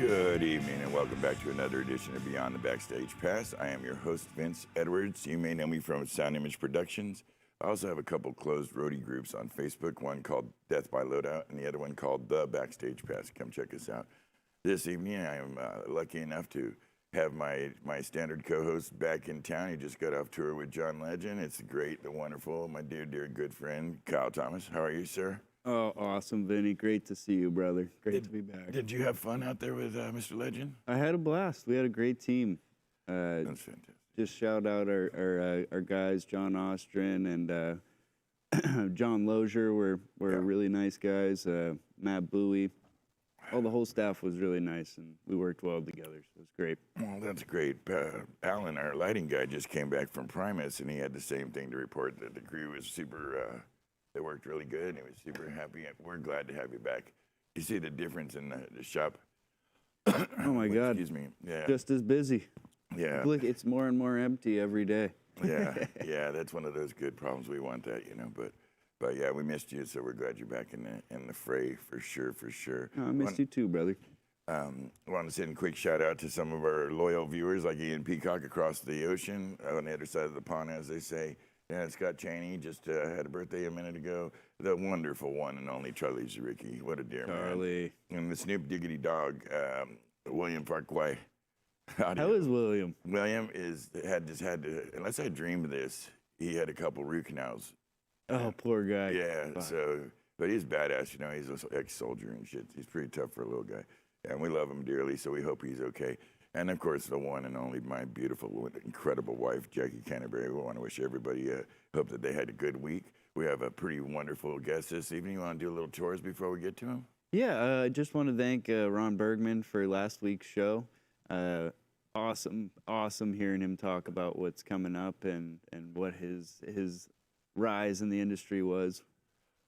Good evening and welcome back to another edition of Beyond the Backstage Pass. I am your host, Vince Edwards. You may know me from Sound Image Productions. I also have a couple closed roadie groups on Facebook, one called Death by Loadout and the other one called The Backstage Pass. Come check us out. This evening, I am lucky enough to have my standard co-host back in town. He just got off tour with Jan Landy. It's the great, the wonderful, my dear good friend, Kyle Thomas. How are you, sir? Oh, awesome, Vinny. Great to see you, brother. Great to be back. Did you have fun out there with Mr. Legend? I had a blast. We had a great team. That's fantastic. Just shout out our guys, John Ostrin and John Lozier were really nice guys. Matt Bowie. The whole staff was really nice, and we worked well together, so it was great. Well, that's great. Alan, our lighting guy, just came back from Primus, and he had the same thing to report, that the crew was super, they worked really good, and he was super happy. We're glad to have you back. You see the difference in the shop? Oh, my God. Excuse me. Yeah. Just as busy. Yeah. Look, it's more and more empty every day. Yeah, that's one of those good problems. We want that, But yeah, we missed you, so we're glad you're back in the fray for sure. Oh, I missed you too, brother. I want to send a quick shout out to some of our loyal viewers like Ian Peacock across the ocean, on the other side of the pond, as they say. And Scott Chaney just had a birthday a minute ago. The wonderful one and only Charlie Zaricki. What a dear Charlie. man. And the Snoop Diggity Dog, William Farquhar. How is William? William had to, unless I dreamed this, he had a couple root canals. Oh, poor guy. Yeah, Wow. but he's badass, he's an ex-soldier and shit. He's pretty tough for a little guy. And we love him dearly, so we hope he's okay. And of course, the one and only, my beautiful, incredible wife, Jackie Canterbury. We want to wish everybody, hope that they had a good week. We have a pretty wonderful guest this evening. You want to do a little chores before we get to him? Yeah, I just want to thank Ron Bergman for last week's show. Awesome hearing him talk about what's coming up and what his rise in the industry was.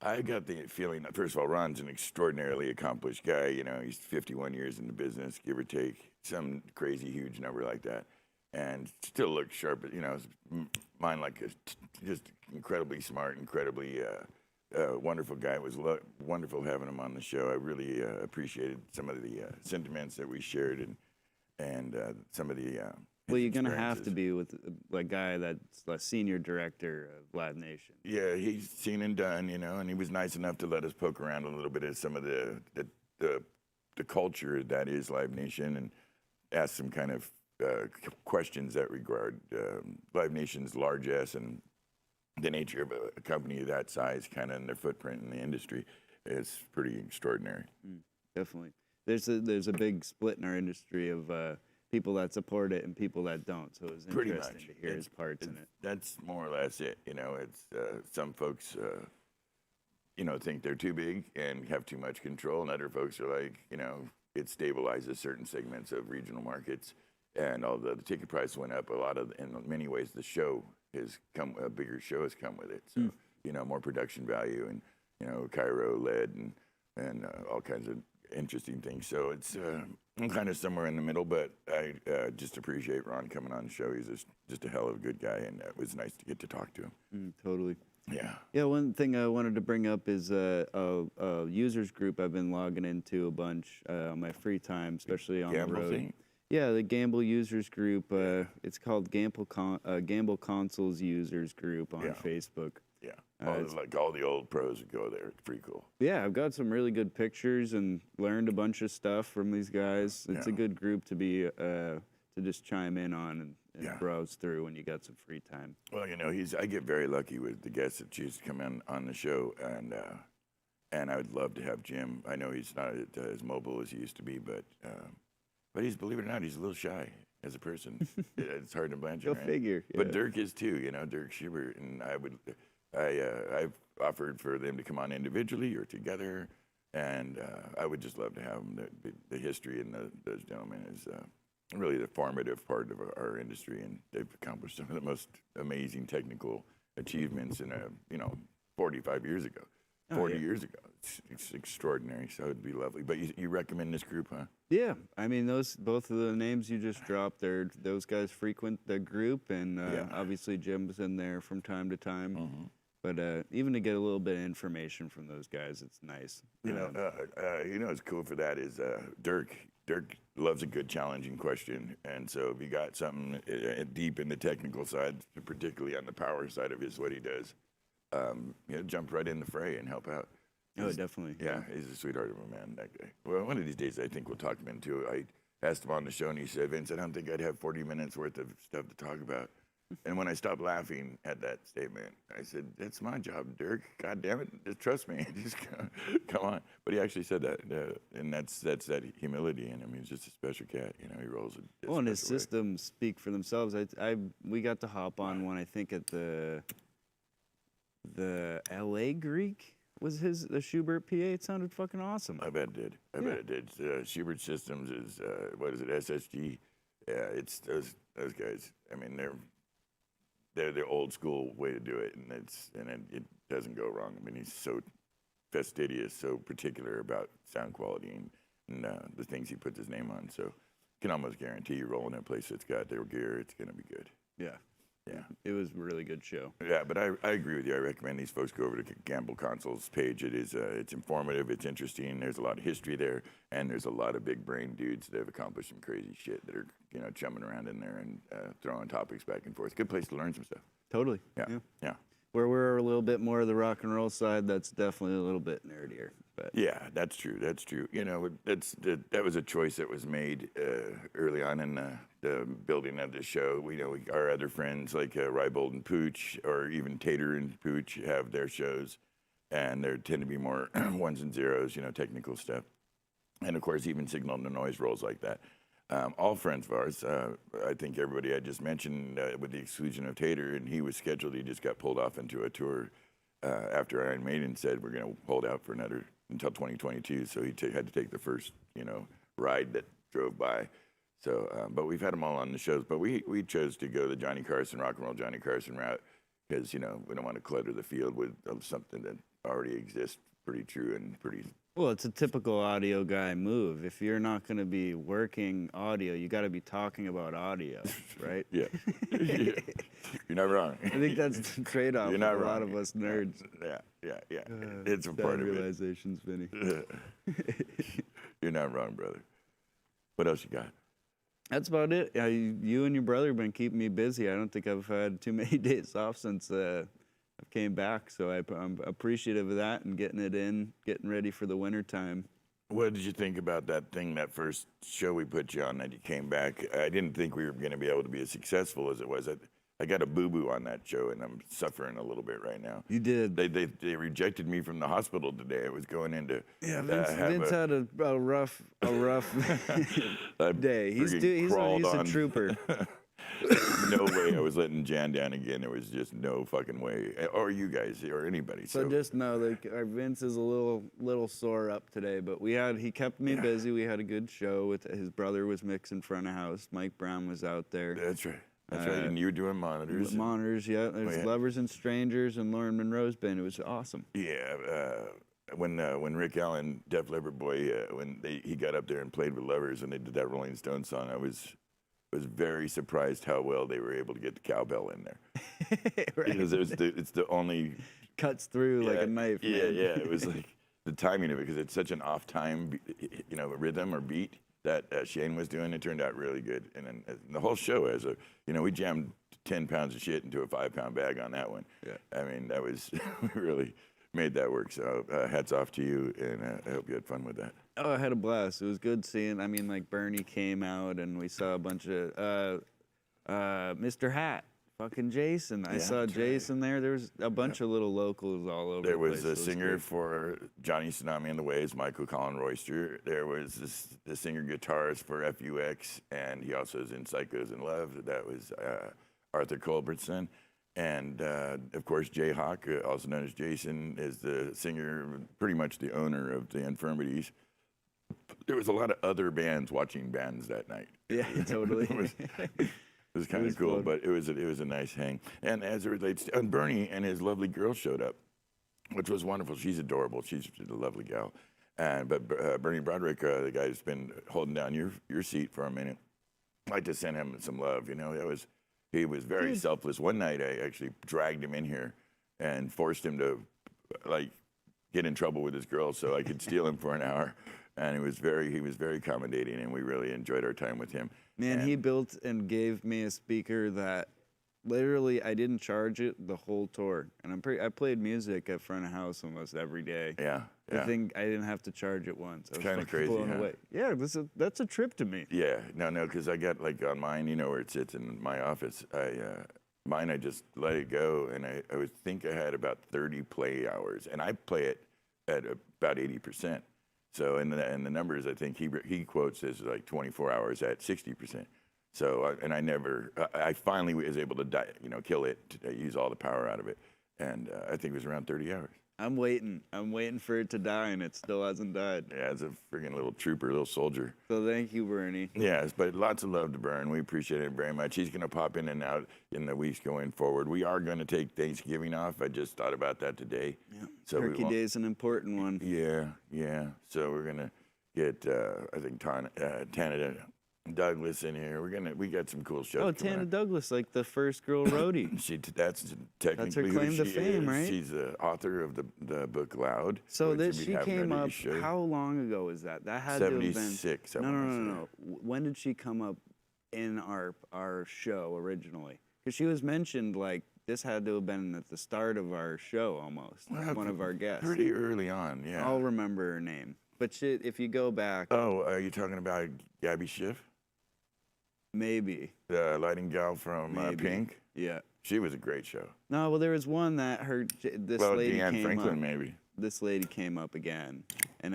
I got the feeling that, first of all, Ron's an extraordinarily accomplished guy. He's 51 years in the business, give or take, some crazy huge number like that, and still looks sharp. Mind like just incredibly smart, incredibly wonderful guy. It was wonderful having him on the show. I really appreciated some of the sentiments that we shared and some of the. Well, you're gonna have to be with a guy that's a senior director of Live Nation. Yeah, he's seen and done, and he was nice enough to let us poke around a little bit at some of the culture that is Live Nation and ask some kind of questions that regard Live Nation's largesse and the nature of a company of that size, kind of in their footprint in the industry. It's pretty extraordinary. Definitely. There's a big split in our industry of people that support it and people that don't. So it was interesting to hear his parts in it. That's more or less it. It's some folks, think they're too big and have too much control, and other folks are like, it stabilizes certain segments of regional markets. And although the ticket price went up, in many ways, the show a bigger show has come with it. So, more production value and, Cairo led and all kinds of interesting things. So it's I'm kind of somewhere in the middle, but I just appreciate Ron coming on the show. He's just a hell of a good guy, and it was nice to get to talk to him. Totally. Yeah. Yeah, one thing I wanted to bring up is a users group I've been logging into a bunch on my free time, especially on the road. Thing? Yeah, the Gamble users group. It's called Gamble Consoles users group on Facebook. Yeah. All the old pros would go there. It's pretty cool. Yeah, I've got some really good pictures and learned a bunch of stuff from these guys. It's a good group to be to just chime in on and browse through when you got some free time. Well, I get very lucky with the guests that choose to come in on the show, and I would love to have Jim. I know he's not as mobile as he used to be, but he's, believe it or not, he's a little shy as a person. It's hard to blanch. Go figure. Yeah. But Dirk is too, Dirk Schubert, and I've offered for them to come on individually or together, and I would just love to have them. The history and those gentlemen is really the formative part of our industry, and they've accomplished some of the most amazing technical achievements in 45 years ago. 40 years ago. It's extraordinary, so it'd be lovely. But you recommend this group, huh? Yeah, I mean, both of the names you just dropped, those guys frequent the group, and obviously Jim's in there from time to time. Mm-hmm. But even to get a little bit of information from those guys, it's nice. What's cool for that is Dirk Dirk loves a good challenging question, and so if you got something deep in the technical side, particularly on the power side of what he does, jump right in the fray and help out. Oh, definitely. Yeah, he's a sweetheart of a man, that guy. Well, one of these days, I think we'll talk him into it. I asked him on the show, and he said, Vince, I don't think I'd have 40 minutes worth of stuff to talk about. And when I stopped laughing at that statement, I said, that's my job, Dirk. God damn it. Just trust me. Just come on. But he actually said that. And that's that humility in him. He's just a special cat. He rolls it. Well, and his systems speak for themselves. We got to hop on one, I think, at the L.A. Greek. Was the Schubert PA? It sounded fucking awesome. I bet it did. I bet it did. Schubert Systems is, what is it, SSG? Yeah, it's those guys. I mean, they're the old school way to do it, and it doesn't go wrong. I mean, he's so fastidious, so particular about sound quality and the things he puts his name on. So you can almost guarantee you roll in a place that's got their gear, it's going to be good. Yeah. Yeah. It was a really good show. Yeah, but I agree with you. I recommend these folks go over to Gamble Console's page. It's informative, it's interesting. There's a lot of history there, and there's a lot of big brain dudes that have accomplished some crazy shit that are chumming around in there and throwing topics back and forth. Good place to learn some stuff. Totally. Yeah. Where we're a little bit more of the rock and roll side, that's definitely a little bit nerdier. But yeah, that's true. That's true. That was a choice that was made early on in the building of the show. Our other friends like Rybold and Pooch, or even Tater and Pooch, have their shows, and there tend to be more ones and zeros, technical stuff, and of course even signal to noise rolls like that. All friends of ours. I think everybody I just mentioned, with the exclusion of Tater, and he was scheduled. He just got pulled off into a tour after Iron Maiden said we're going to hold out for until 2022. So he had to take the first, ride that drove by. So, but we've had them all on the shows. But we chose to go the Johnny Carson, rock and roll Johnny Carson route because, we don't want to clutter the field with something that already exists pretty true and pretty. Well, it's a typical audio guy move. If you're not going to be working audio, you got to be talking about audio, right? Yeah. You're not wrong. I think that's the trade-off You're for not a wrong. lot of us nerds. Yeah. It's a part of it. Realizations, Vinny. You're not wrong, brother. What else you got? That's about it. You and your brother have been keeping me busy. I don't think I've had too many days off since I came back, so I'm appreciative of that and getting it in, getting ready for the winter time. What did you think about that first show we put you on that you came back? I didn't think we were going to be able to be as successful as it was. I got a boo-boo on that show, and I'm suffering a little bit right now. You did. They rejected me from the hospital today. I was going into Vince had a rough day. He's a trooper. No way I was letting Jan down again. There was just no fucking way. Or you guys, or anybody. So just know that our Vince is a little sore up today, but he kept me busy. We had a good show. His brother was mixing front of house. Mike Brown was out there. That's right. And you were doing monitors. Monitors, yeah. There's Lovers and Strangers and Lauren Monroe's band. It was awesome. Yeah. When Rick Allen, Def Leppard boy, he got up there and played with Lovers and they did that Rolling Stones song, I was very surprised how well they were able to get the cowbell in there. Right. Because it's the only cuts through like a knife. Yeah, man. Yeah. It was like the timing of it, because it's such an off-time, rhythm or beat that Shane was doing. It turned out really good, and then the whole show we jammed 10 pounds of shit into a 5-pound bag on that one. Yeah. I mean, that was we really made that work. So hats off to you, and I hope you had fun with that. Oh, I had a blast. It was good seeing. I mean, like Bernie came out, and we saw a bunch of Mr. Hat, fucking Jason. I saw Jason there. There was a bunch of little locals all over. There was a singer for Johnny Tsunami and the Waves, Michael Colin Royster. There was the singer guitarist for FUX, and he also is in Psychos in Love. That was Arthur Culbertson. And, of course, Jay Hawk, also known as Jason, is the singer, pretty much the owner of the Infirmities. There was a lot of other bands watching bands that night. Yeah, totally. It was kind of cool, fun. But it was a nice hang. And as it relates to, and Bernie and his lovely girl showed up, which was wonderful. She's adorable. She's a lovely gal. But Bernie Broderick, the guy who's been holding down your seat for a minute, I'd like to send him some love. He was very selfless. One night I actually dragged him in here and forced him to get in trouble with his girl so I could steal him for an hour. and he was very accommodating, and we really enjoyed our time with him. Man, And- he built and gave me a speaker that literally I didn't charge it the whole tour, and I played music at front of house almost every day. Yeah, I think I didn't have to charge it once. I was kinda fucking crazy, blown huh? away. Yeah, that's a trip to me. Yeah, no, because I got like on mine, where it sits in my office. I just let it go, and I would think I had about 30 play hours, and I play it at about 80%. So in the numbers, I think he quotes as like 24 hours at 60%. So I finally was able to kill it, to use all the power out of it, and I think it was around 30 hours. I'm waiting for it to die, and it still hasn't died. Yeah, it's a friggin' little trooper, little soldier. So thank you, Bernie. Yes, but lots of love to Bern. We appreciate it very much. He's going to pop in and out in the weeks going forward. We are going to take Thanksgiving off. I just thought about that today. Yeah. So Turkey Day is an important one. Yeah. So we're going to get, I think, Tana Douglas in here. We got some cool shows. Oh, coming Tana up. Douglas, like the first girl roadie. That's technically claim who to she fame, is. right? She's the author of the book Loud. So which that we she have came ready to up. show. How long ago was that? That had to have been 76. I No. wanna say. When did she come up in our show originally? Because she was mentioned like this had to have been at the start of our show almost. Well, one of our guests. Pretty early on, yeah. I'll remember her name. But if you go back, Oh, are you talking about Gabby Schiff? maybe. The lighting gal from Maybe. Pink? Yeah. She was a great show. No, well, there was one that this Well, lady Deanne came Franklin, up. maybe. This lady came up again, and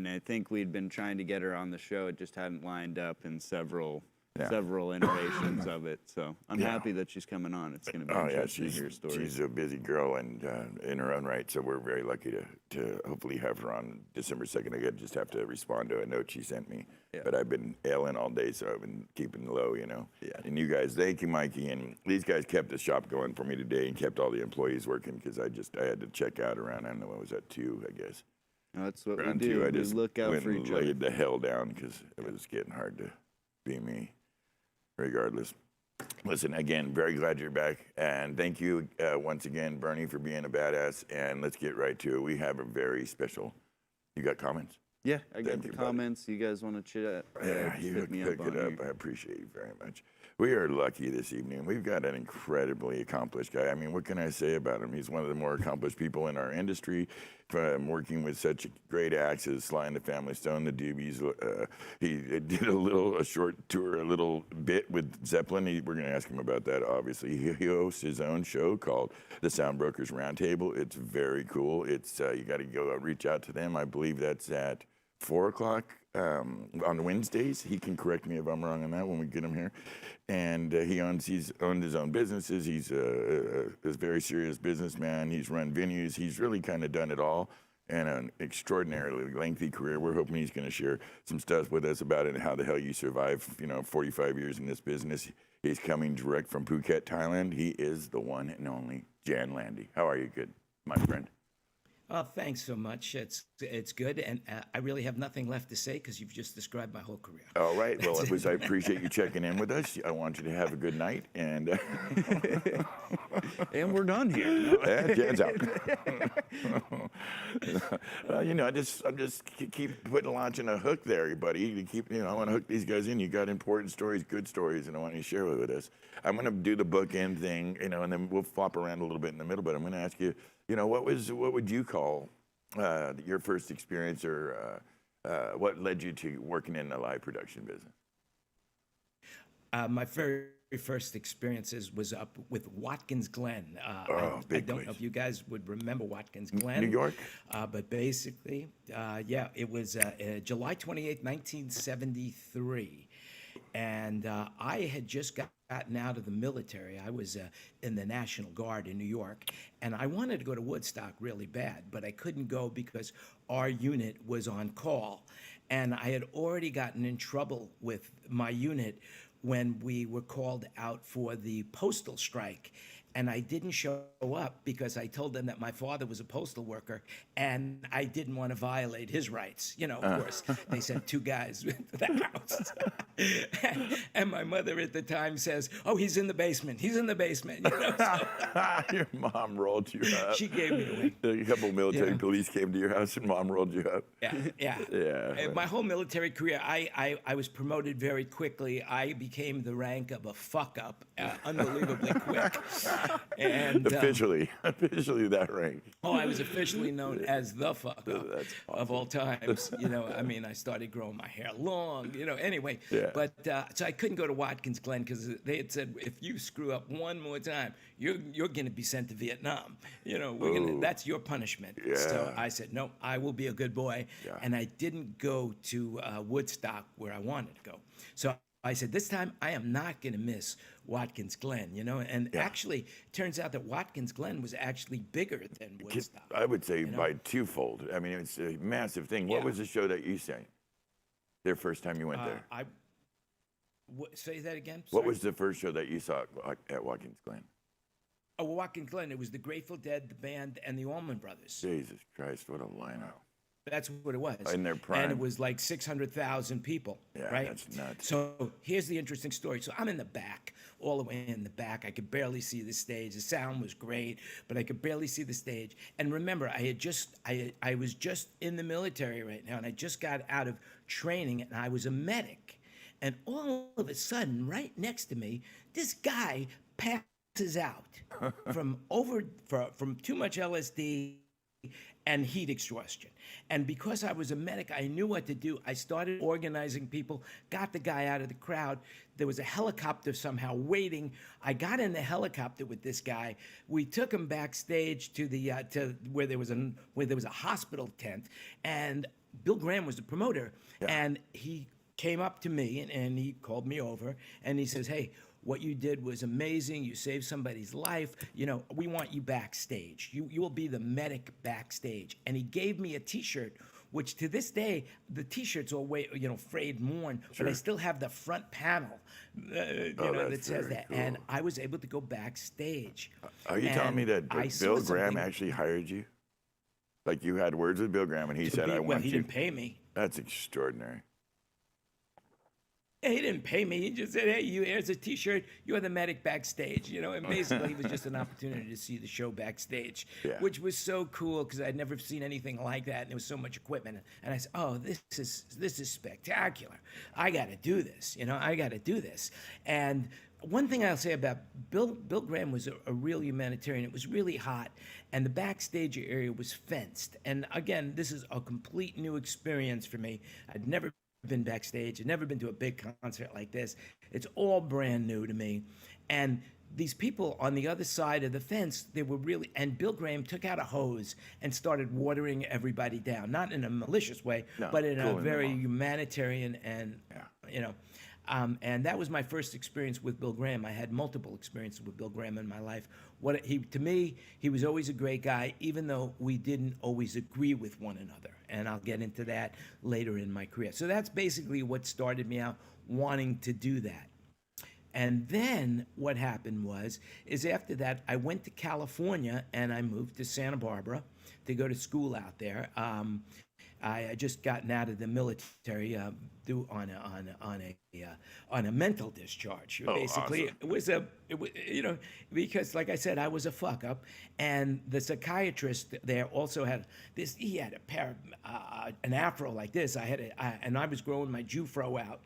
I think we'd been trying to get her on the show. It just hadn't lined up in several iterations of it. So I'm happy that she's coming on. It's going to be Oh, yeah, interesting to hear stories. she's a busy girl and in her own right, so we're very lucky to hopefully have her on December 2nd. I just have to respond to a note she sent me. Yeah. But I've been ailing all day, so I've been keeping low, Yeah. And you guys, thank you, Mikey. And these guys kept the shop going for me today and kept all the employees working because I had to check out around, I don't know, what was that, 2, I guess. No, that's what we Around do. 2, I We just look out went for and each other. laid the hell down because it was getting hard to be me, regardless. Listen, again, very glad you're back. And thank you once again, Bernie, for being a badass. And let's get right to it. We have a very special. You got comments? Yeah, I got Thank the you, buddy. comments. You guys want to chat? Yeah, just you hit me hook up it on up. here. I appreciate you very much. We are lucky this evening. We've got an incredibly accomplished guy. I mean, what can I say about him? He's one of the more accomplished people in our industry. From working with such great acts as Sly and the Family Stone, the Doobies. He did a short tour, a little bit with Zeppelin. We're going to ask him about that, obviously. He hosts his own show called the Sound Brokers Roundtable. It's very cool. It's you got to go reach out to them. I believe that's at 4 o'clock on Wednesdays. He can correct me if I'm wrong on that when we get him here. And he's owned his own businesses. He's a very serious businessman. He's run venues. He's really kind of done it all and an extraordinarily lengthy career. We're hoping he's going to share some stuff with us about it and how the hell you survive, 45 years in this business. He's coming direct from Phuket, Thailand. He is the one and only Jan Landy. How are you, good, my friend? Thanks so much. It's good, and I really have nothing left to say because you've just described my whole career. All right. Well, I appreciate you checking in with us. I want you to have a good night, and And we're done here. Jan's out. I just keep launching a hook there, buddy. I want to hook these guys in. You got important stories, good stories, and I want you to share with us. I'm going to do the bookend thing, and then we'll flop around a little bit in the middle. But I'm going to ask you, what would you call your first experience, or what led you to working in the live production business? My very first experiences was up with Watkins Glen. I big don't place. know if you guys would remember Watkins Glen. New York? But basically, it was July 28, 1973. And I had just gotten out of the military. I was in the National Guard in New York, and I wanted to go to Woodstock really bad, but I couldn't go because our unit was on call. And I had already gotten in trouble with my unit when we were called out for the postal strike. and I didn't show up because I told them that my father was a postal worker and I didn't want to violate his rights. You know, of course, they sent two guys to the house. And my mother at the time says, "Oh, he's in the basement. He's in the basement." You know, so Your mom rolled you up. she gave me away. A couple military Yeah. police came to your house and mom rolled you up. Yeah, yeah. Yeah. My whole military career, I was promoted very quickly. I became the rank of a fuck up, unbelievably quick. And Officially that rank. I was officially known as the fuck up That's of all times. You know, I mean, I started growing my hair long. You know, anyway. Yeah. But so I couldn't go to Watkins Glen because they had said if you screw up one more time, you're going to be sent to Vietnam. You know, that's your punishment. So Yeah. I said, no, I will be a good boy. Yeah. And I didn't go to Woodstock where I wanted to go. So I said, this time I am not going to miss Watkins Glen, you know? And actually, it turns out that Watkins Glen was actually bigger than Woodstock. I would say by twofold. I mean, it's a massive thing. What Yeah. was the show that you sang? Their first time you went there. Say that again? What Sorry. was the first show that you saw at Watkins Glen? Oh, Watkins Glen. It was the Grateful Dead, the band, and the Allman Brothers. Jesus Christ, what a lineup. That's what it was. In their prime. And it was like 600,000 people, Yeah, right? that's nuts. So here's the interesting story. So I'm in the back, all the way in the back. I could barely see the stage. The sound was great, but I could barely see the stage. And remember, I was just in the military right now, and I just got out of training, and I was a medic. And all of a sudden, right next to me, this guy passes out from too much LSD and heat exhaustion. And because I was a medic, I knew what to do. I started organizing people, got the guy out of the crowd. There was a helicopter somehow waiting. I got in the helicopter with this guy. We took him backstage to the to where there was a hospital tent, and Bill Graham was the promoter, and he came up to me and he called me over and he says, "Hey, what you did was amazing. You saved somebody's life. You know, we want you backstage. You will be the medic backstage." And he gave me a T-shirt, which to this day, the T-shirt's all frayed and worn, but I still have the front panel, that says very that. cool. And I was able to go backstage. Are you telling me that I saw Bill Graham something- actually hired you? Like you had words with Bill Graham and he said, "I want he you." didn't pay me. That's extraordinary. He didn't pay me. He just said, "Hey, here's a T-shirt. You're the medic backstage." You know, and basically it was just an opportunity to see the show backstage, which was so cool because I'd never seen anything like that, and there was so much equipment. And I said, "Oh, this is spectacular. I got to do this. You know, I got to do this." And one thing I'll say about Bill Graham was a real humanitarian. It was really hot, and the backstage area was fenced. And again, this is a complete new experience for me. I'd never been backstage. I'd never been to a big concert like this. It's all brand new to me. And these people on the other side of the fence, they were really, and Bill Graham took out a hose and started watering everybody down, not in a malicious way, but in a cooling them very off. humanitarian and, and that was my first experience with Bill Graham. I had multiple experiences with Bill Graham in my life. To me, he was always a great guy, even though we didn't always agree with one another. And I'll get into that later in my career. So that's basically what started me out wanting to do that. And then what happened is after that, I went to California and I moved to Santa Barbara to go to school out there. I had just gotten out of the military on a mental discharge. Basically, awesome. it was because like I said, I was a fuck up, and the psychiatrist there also had this. He had a pair of an afro like this. And I was growing my Jufro out,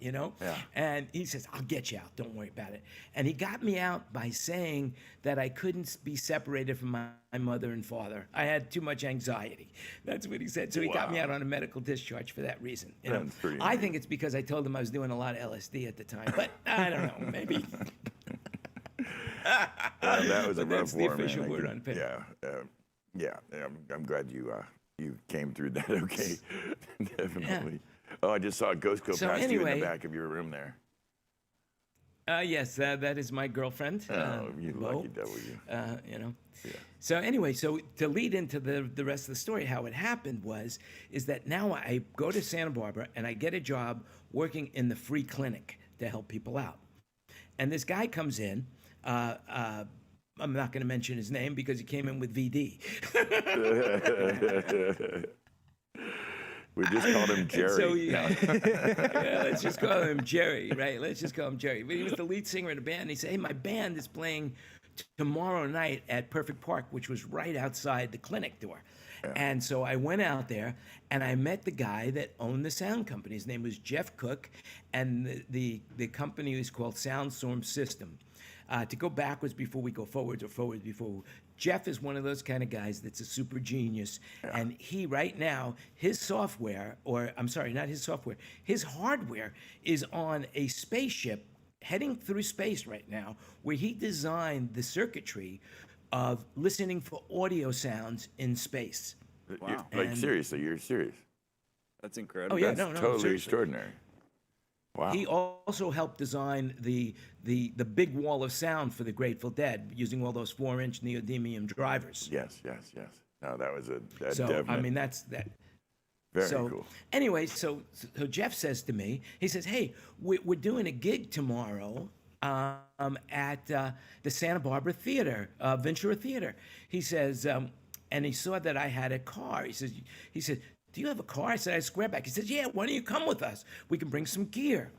And he says, "I'll get you out. Don't worry about it." And he got me out by saying that I couldn't be separated from my mother and father. I had too much anxiety. That's what he said. So he got me out on a medical discharge for that reason. That's pretty I think it's because I told him I was doing a lot of LSD at the time, but I don't know, maybe. That was a But rough that's the war, official man. word on paper. I'm glad you came through that okay. Definitely. Oh, I just saw a ghost go So past you in anyway- the back of your room there. Yes, that is my girlfriend. Oh, you Bo. lucky devil, you. So anyway, so to lead into the rest of the story, how it happened is that now I go to Santa Barbara and I get a job working in the free clinic to help people out. And this guy comes in, I'm not going to mention his name because he came in with VD. We just called him Jerry. So yeah, let's just call him Jerry, right? Let's just call him Jerry. But he was the lead singer in the band. And he said, "Hey, my band is playing tomorrow night at Perfect Park," which was right outside the clinic door. And so I went out there and I met the guy that owned the sound company. His name was Jeff Cook, and the company was called Soundstorm System. To go backwards before we go forwards, or forwards before. Jeff is one of those kind of guys that's a super genius, and he right now, his software, or I'm sorry, not his software, his hardware is on a spaceship heading through space right now, where he designed the circuitry of listening for audio sounds in space. Wow. Like, seriously, you're serious? That's incredible. Oh yeah, That's no, totally seriously. extraordinary. Wow. He also helped design the big wall of sound for the Grateful Dead using all those 4-inch neodymium drivers. Yes. No, that was a So definite, I mean that's that. very So cool. anyway, so Jeff says to me, he says, "Hey, we're doing a gig tomorrow at the Santa Barbara Theater, Ventura Theater." He says, and he saw that I had a car. He said, "Do you have a car?" I said, "I have a Squareback." He says, "Yeah, why don't you come with us? We can bring some gear."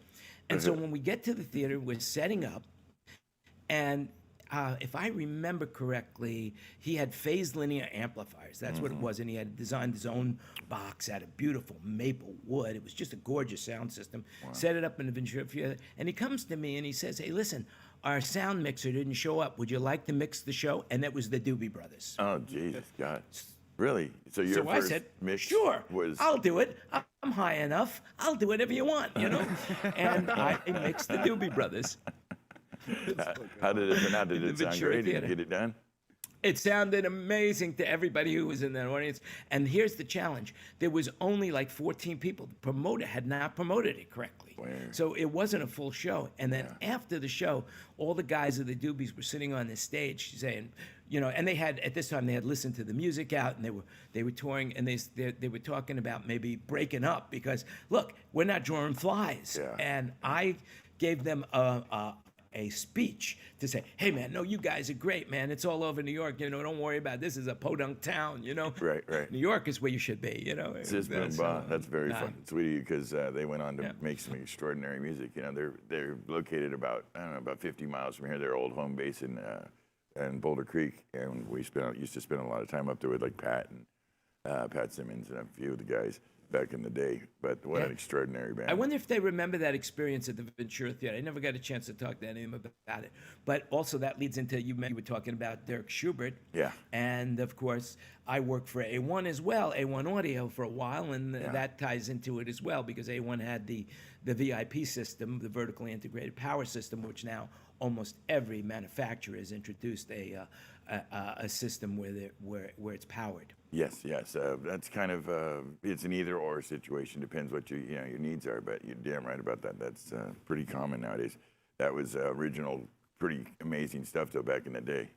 And so when we get to the theater, we're setting up, and if I remember correctly, he had phase linear amplifiers. That's what it was, and he had designed his own box out of beautiful maple wood. It was just a gorgeous sound system. Set it up in the Ventura Theater, and he comes to me and he says, "Hey, listen, our sound mixer didn't show up. Would you like to mix the show?" And that was the Doobie Brothers. Oh, Jesus, God. Really? So your So I first said, mix "Sure, was I'll do it. I'm high enough. I'll do whatever you want, you know." And I mixed the Doobie Brothers. how did it turn out? Did in it the sound Ventura great? Did you Theater. get it done? It sounded amazing to everybody who was in that audience. And here's the challenge. There was only like 14 people. The promoter had not promoted it correctly. Where? So it wasn't a full show. And then after the show, all the guys of the Doobies were sitting on the stage saying, you know, and they had, at this time, they had listened to the music out, and they were touring, and they were talking about maybe breaking up because, look, we're not drawing flies. Yeah. And I gave them a speech to say, "Hey, man, no, you guys are great, man. It's all over New York. You know, don't worry about it. This is a podunk town, you know. Right, right. New York is where you should be, you know." Sis Boom Ba. That's very nah. fun. Sweet of you, because they went on to Yeah. make some extraordinary music. You know, they're located about, I don't know, about 50 miles from here. Their old home base in Boulder Creek, and we used to spend a lot of time up there with like Pat and Pat Simmons and a few of the guys back in the day. But what an extraordinary band. I wonder if they remember that experience at the Ventura Theater. I never got a chance to talk to any of them about it. But also that leads into, you were talking about Dirk Schubert. Yeah. And of course, I worked for A1 as well, A1 Audio for a while, and that ties into it as well because A1 had the VIP system, the vertically integrated power system, which now almost every manufacturer has introduced a system where it's powered. Yes. That's kind of it's an either or situation. Depends what your needs are. But you're damn right about that. That's pretty common nowadays. That was original, pretty amazing stuff though back in the day.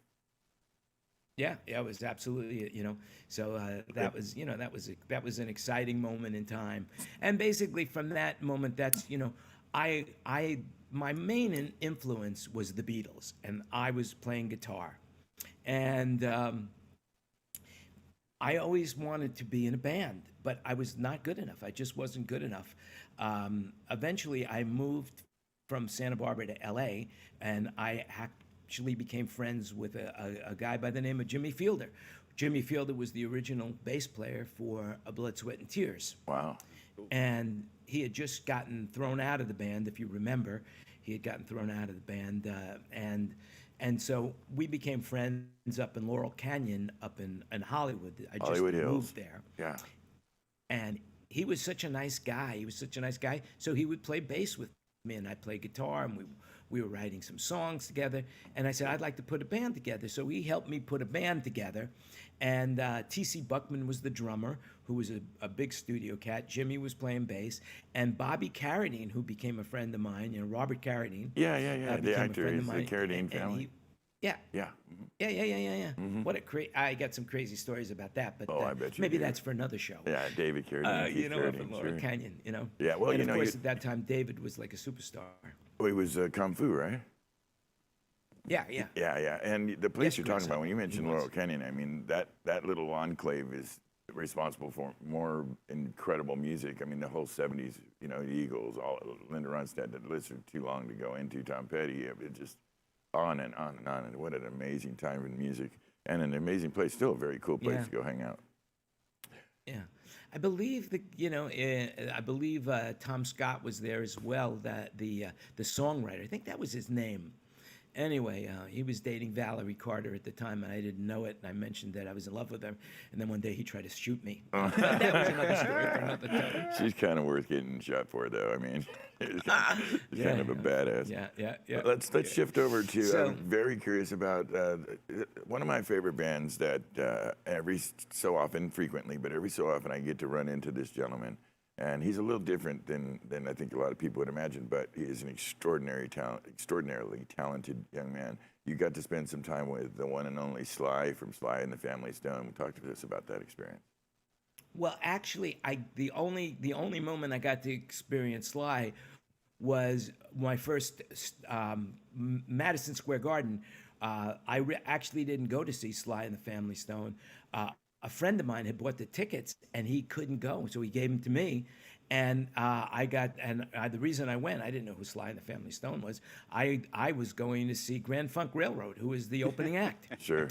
Yeah, it was absolutely, so that was an exciting moment in time. And basically from that moment, that's, my main influence was the Beatles, and I was playing guitar. And I always wanted to be in a band, but I was not good enough. I just wasn't good enough. Eventually, I moved from Santa Barbara to L.A., and I actually became friends with a guy by the name of Jimmy Fielder. Jimmy Fielder was the original bass player for Blood, Sweat, and Tears. Wow. And he had just gotten thrown out of the band, if you remember. He had gotten thrown out of the band, and so we became friends up in Laurel Canyon, up in Hollywood. I just Hollywood Hills. moved there. Yeah. And he was such a nice guy. So he would play bass with me, and I'd play guitar, and we were writing some songs together. And I said, I'd like to put a band together. So he helped me put a band together. And T.C. Buckman was the drummer, who was a big studio cat. Jimmy was playing bass. And Bobby Carradine, who became a friend of mine, Robert Carradine. Yeah. The became a actor friend is of the mine. Carradine And family. Yeah. Yeah. What I got some crazy stories about that, but I bet you maybe do. that's for another show. Yeah, David Carradine. Keith Up Carradine, in Laurel sure. Canyon, Yeah, well, and you of know, course, at that time, David was like a superstar. Well, he was Kung Fu, right? Yeah, yeah. Yeah. And the place Yes, you're Greg talking about, when you Sutton, mentioned he was. Laurel Canyon, I mean, that little enclave is responsible for more incredible music. I mean, the whole 70s, you know, the Eagles, all Linda Ronstadt, the list is too long to go into, Tom Petty, it just on and on and on. And what an amazing time in music and an amazing place, still a very cool place Yeah. to go hang out. Yeah, I believe I believe Tom Scott was there as well. That the songwriter, I think that was his name. Anyway, he was dating Valerie Carter at the time, and I didn't know it. And I mentioned that I was in love with her, and then one day he tried to shoot me. But that was another story for another time. She's kind of worth getting shot for, though. I mean, she's kind of a badass. Yeah. Let's shift over to. So- I'm very curious about one of my favorite bands that every so often, frequently, but every so often I get to run into this gentleman, and he's a little different than I think a lot of people would imagine. But he is an extraordinarily talented young man. You got to spend some time with the one and only Sly from Sly and the Family Stone. Talk to us about that experience. Well, actually, the only moment I got to experience Sly was my first Madison Square Garden. Actually didn't go to see Sly and the Family Stone. A friend of mine had bought the tickets and he couldn't go, so he gave them to me. And the reason I went, I didn't know who Sly and the Family Stone was. I was going to see Grand Funk Railroad, who was the opening act. Sure.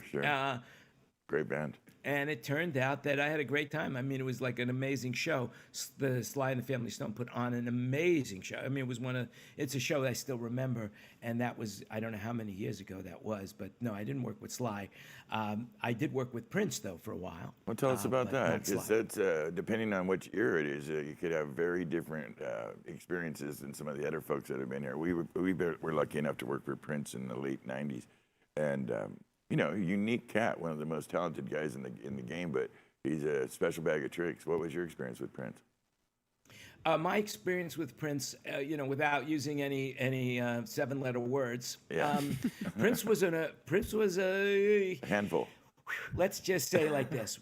Great band. And it turned out that I had a great time. I mean, it was like an amazing show. The Sly and the Family Stone put on an amazing show. I mean, it's a show that I still remember. And that was, I don't know how many years ago that was, but no, I didn't work with Sly. I did work with Prince, though, for a while. Well, tell us about but that, not because Sly. that's depending on which era it is, you could have very different experiences than some of the other folks that have been here. We were lucky enough to work for Prince in the late '90s, and you know, unique cat, one of the most talented guys in the game, but he's a special bag of tricks. What was your experience with Prince? My experience with Prince, without using any 7-letter words, Yeah. Prince was a Handful. let's just say like this.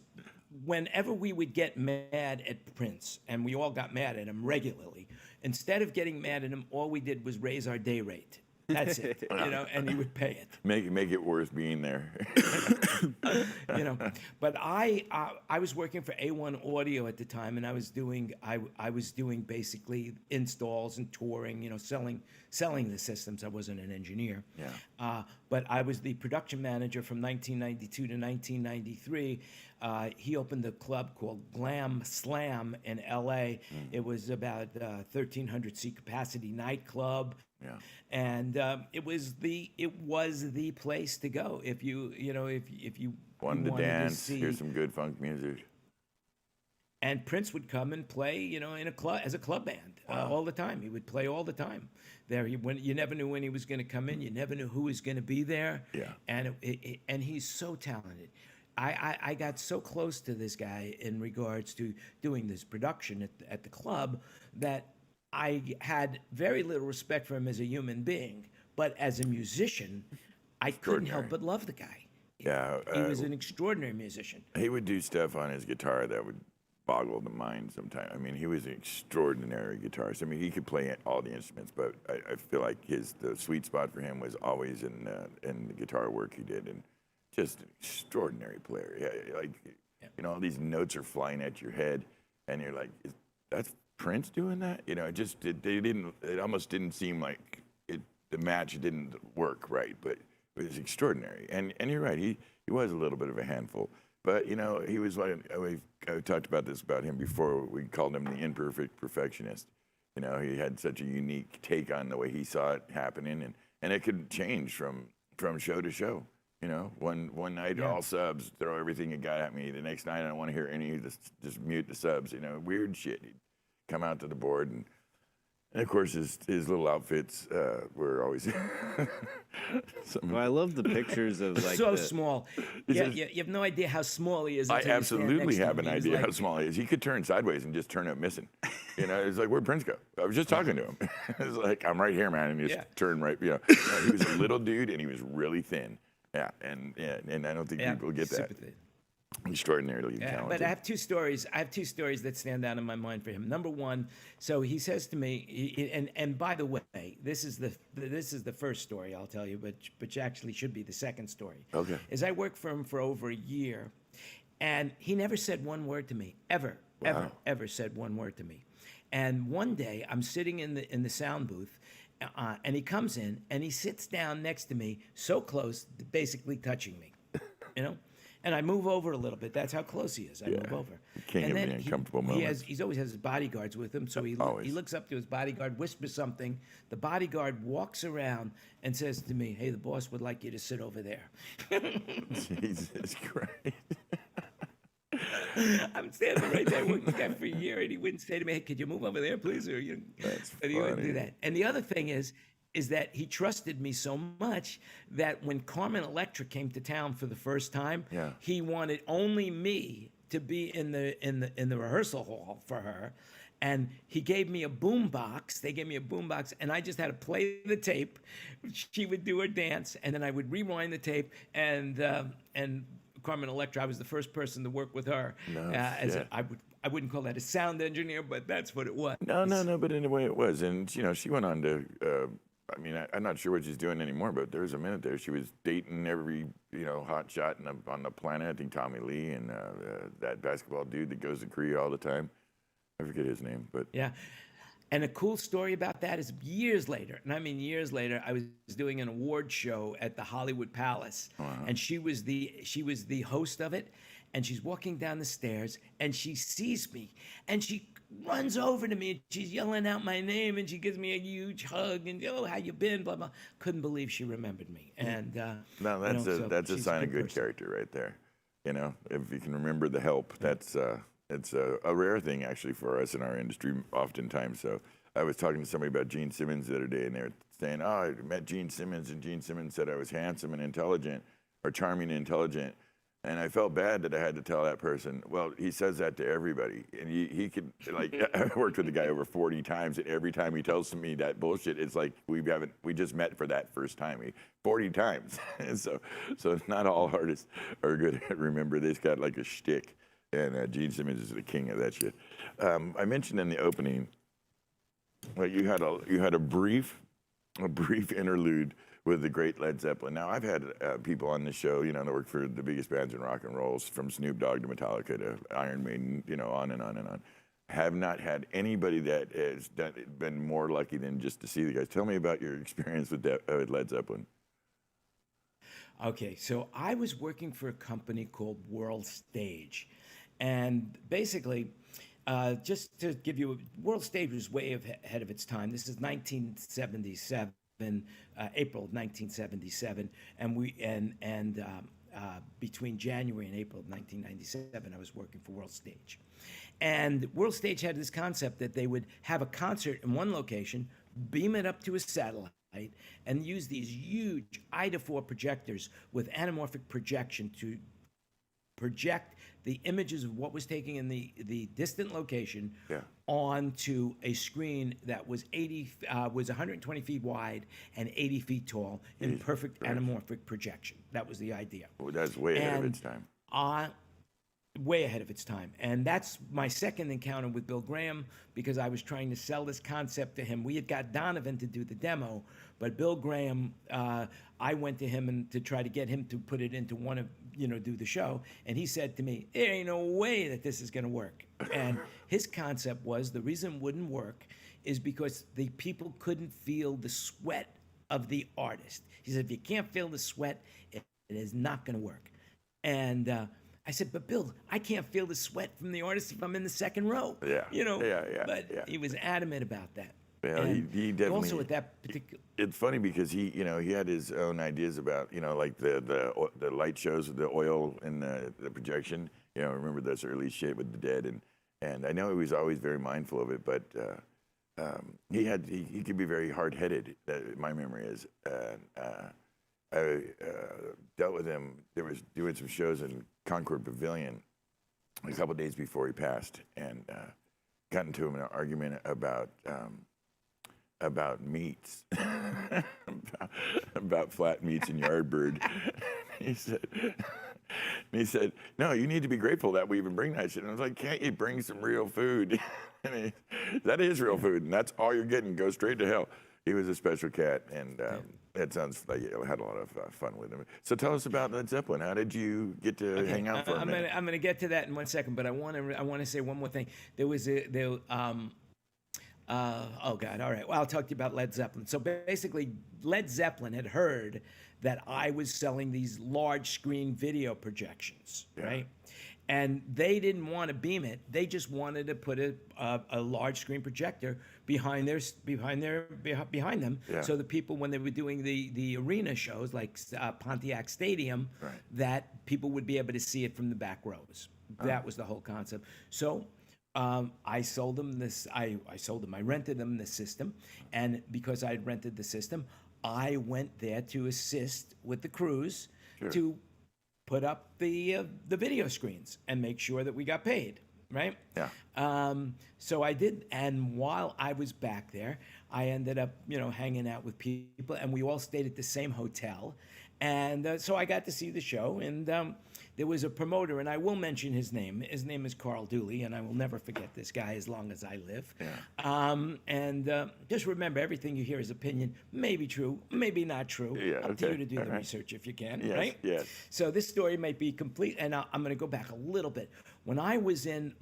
Whenever we would get mad at Prince, and we all got mad at him regularly, instead of getting mad at him, all we did was raise our day rate. That's it, and he would pay it. Make it worth being there. But I was working for A1 Audio at the time, and I was doing basically installs and touring, selling the systems. I wasn't an engineer. Yeah. But I was the production manager from 1992 to 1993. He opened a club called Glam Slam in L.A. It was about 1,300 seat capacity nightclub. Yeah. And it was the place to go if you Wanted to wanted dance, see. hear some good funk music. And Prince would come and play, in a club as a club band all the time. He would play all the time. There, you never knew when he was going to come in. You never knew who was going to be there. Yeah. And and he's so talented. I got so close to this guy in regards to doing this production at the club that I had very little respect for him as a human being, but as a musician, I couldn't help but love the guy. Yeah. He was an extraordinary musician. He would do stuff on his guitar that would boggle the mind sometimes. I mean, he was an extraordinary guitarist. I mean, he could play all the instruments, but I feel like the sweet spot for him was always in the guitar work he did, and just an extraordinary player. Yeah, all these notes are flying at your head, and you're like, that's Prince doing that? It almost didn't seem like the match didn't work right, but it was extraordinary. And you're right, he was a little bit of a handful. But, he was like, I talked about this about him before, we called him the imperfect perfectionist. He had such a unique take on the way he saw it happening, and it could change from show to show. One night all subs, throw everything you got at me. The next night I don't want to hear any of this, just mute the subs, weird shit. He'd come out to the board, and of course his little outfits were always Well, I love the pictures of like So small. Yeah, you have no idea how small he is. I until you stand absolutely next to have him. an He was idea like- how small he is. He could turn sideways and just turn up missing. It's like, where'd Prince go? I was just talking to him. It's like, I'm right here, man, and he just turned right. No, he was a little dude, and he was really thin. Yeah, and I don't think people get that. super thin. extraordinarily Yeah, talented. but I have two stories. I have two stories that stand out in my mind for him. Number one, so he says to me, and by the way, this is the first story I'll tell you, but actually should be the second story. Okay. Is I worked for him for over a year, and he never said one word to me, ever, ever said one word to me. And one day I'm sitting in the sound booth, and he comes in and he sits down next to me, so close, basically touching me, you know. And I move over a little bit. That's how close he is. I move over. King and of then the uncomfortable moments. He always has his bodyguards with him. So he Always. looks up to his bodyguard, whispers something. The bodyguard walks around and says to me, "Hey, the boss would like you to sit over there." Jesus Christ. I'm standing right there with this guy for a year, and he wouldn't say to me, "Hey, could you move over there, please?" Or That's but he wouldn't funny. do that. And the other thing is that he trusted me so much that when Carmen Electra came to town for the first time, Yeah. he wanted only me to be in the rehearsal hall for her. And he gave me a boom box. They gave me a boom box, and I just had to play the tape. She would do her dance, and then I would rewind the tape. And Carmen Electra, I was the first person to work with her. I wouldn't call that a sound engineer, but that's what it was. No, but in a way it was. And, she went on to, I'm not sure what she's doing anymore, but there was a minute there she was dating every, hot shot on the planet. I think Tommy Lee and that basketball dude that goes to Korea all the time. I forget his name, but. Yeah. And a cool story about that is years later, and I mean years later, I was doing an award show at the Hollywood Palace, and she was the host of it, and she's walking down the stairs, and she sees me, and she runs over to me, and she's yelling out my name, and she gives me a huge hug, and how you been, blah blah. Couldn't believe she remembered me, and No, that's a sign of good character right there. If you can remember the help, that's it's a rare thing actually for us in our industry oftentimes. So I was talking to somebody about Gene Simmons the other day, and they were saying, "Oh, I met Gene Simmons, and Gene Simmons said I was handsome and intelligent, or charming and intelligent." And I felt bad that I had to tell that person, well, he says that to everybody. And he could, I worked with the guy over 40 times, and every time he tells me that bullshit, it's like we just met for that first time. 40 times. And so not all artists are good at remember. They've got like a shtick. And Gene Simmons is the king of that shit. I mentioned in the opening, you had a brief interlude with the great Led Zeppelin. Now, I've had people on this show, that work for the biggest bands in rock and roll, from Snoop Dogg to Metallica to Iron Maiden, on and on and on. Have not had anybody that has been more lucky than just to see the guys. Tell me about your experience with Led Zeppelin. Okay, so I was working for a company called World Stage. And basically, just to give you, World Stage was way ahead of its time. This is 1977, April of 1977, and between January and April of 1997, I was working for World Stage. And World Stage had this concept that they would have a concert in one location, beam it up to a satellite, and use these huge Ida-4 projectors with anamorphic projection to project the images of what was taken in the distant location onto a screen that was 120 feet wide and 80 feet tall in perfect anamorphic projection. That was the idea. Well, that's way ahead of its time. Way ahead of its time. And that's my second encounter with Bill Graham, because I was trying to sell this concept to him. We had got Donovan to do the demo, but Bill Graham, I went to him and to try to get him to put it into one of, do the show. And he said to me, there ain't no way that this is going to work. And his concept was the reason it wouldn't work is because the people couldn't feel the sweat of the artist. He said, if you can't feel the sweat, it is not going to work. And I said, but Bill, I can't feel the sweat from the artist if I'm in the second row. Yeah. But he was adamant about that. Well, And he definitely. also at that particular. It's funny because he had his own ideas about, like the light shows with the oil and the projection. Remember this early shit with the Dead, and I know he was always very mindful of it, but he could be very hard-headed. My memory is. I dealt with him. There was doing some shows in Concord Pavilion a couple days before he passed, and got into an argument about meats, about flat meats and Yardbird. He said, he said, no, you need to be grateful that we even bring that shit. And I was like, can't you bring some real food? That is real food, and that's all you're getting. Go straight to hell. He was a special cat, and it sounds like you had a lot of fun with him. So tell us about Led Zeppelin. How did you get to hang out for a minute? I'm gonna get to that in 1 second, but I want to say one more thing. There was oh God, all right. Well, I'll talk to you about Led Zeppelin. So basically, Led Zeppelin had heard that I was selling these large screen video projections, right? And they didn't want to beam it. They just wanted to put a large screen projector behind them, so the people, when they were doing the arena shows like Pontiac Stadium, that people would be able to see it from the back rows. That was the whole concept. So I sold them this. I rented them the system, and because I had rented the system, I went there to assist with the crews to put up the video screens and make sure that we got paid, right? Yeah. So I did, and while I was back there, I ended up, hanging out with people, and we all stayed at the same hotel, and so I got to see the show, and there was a promoter, and I will mention his name. His name is Carl Dooley, and I will never forget this guy as long as I live. And just remember, everything you hear is opinion. May be true, maybe not true. Up to you to do the research if you can, right? Yes. So this story might be complete, and I'm going to go back a little bit. When I was in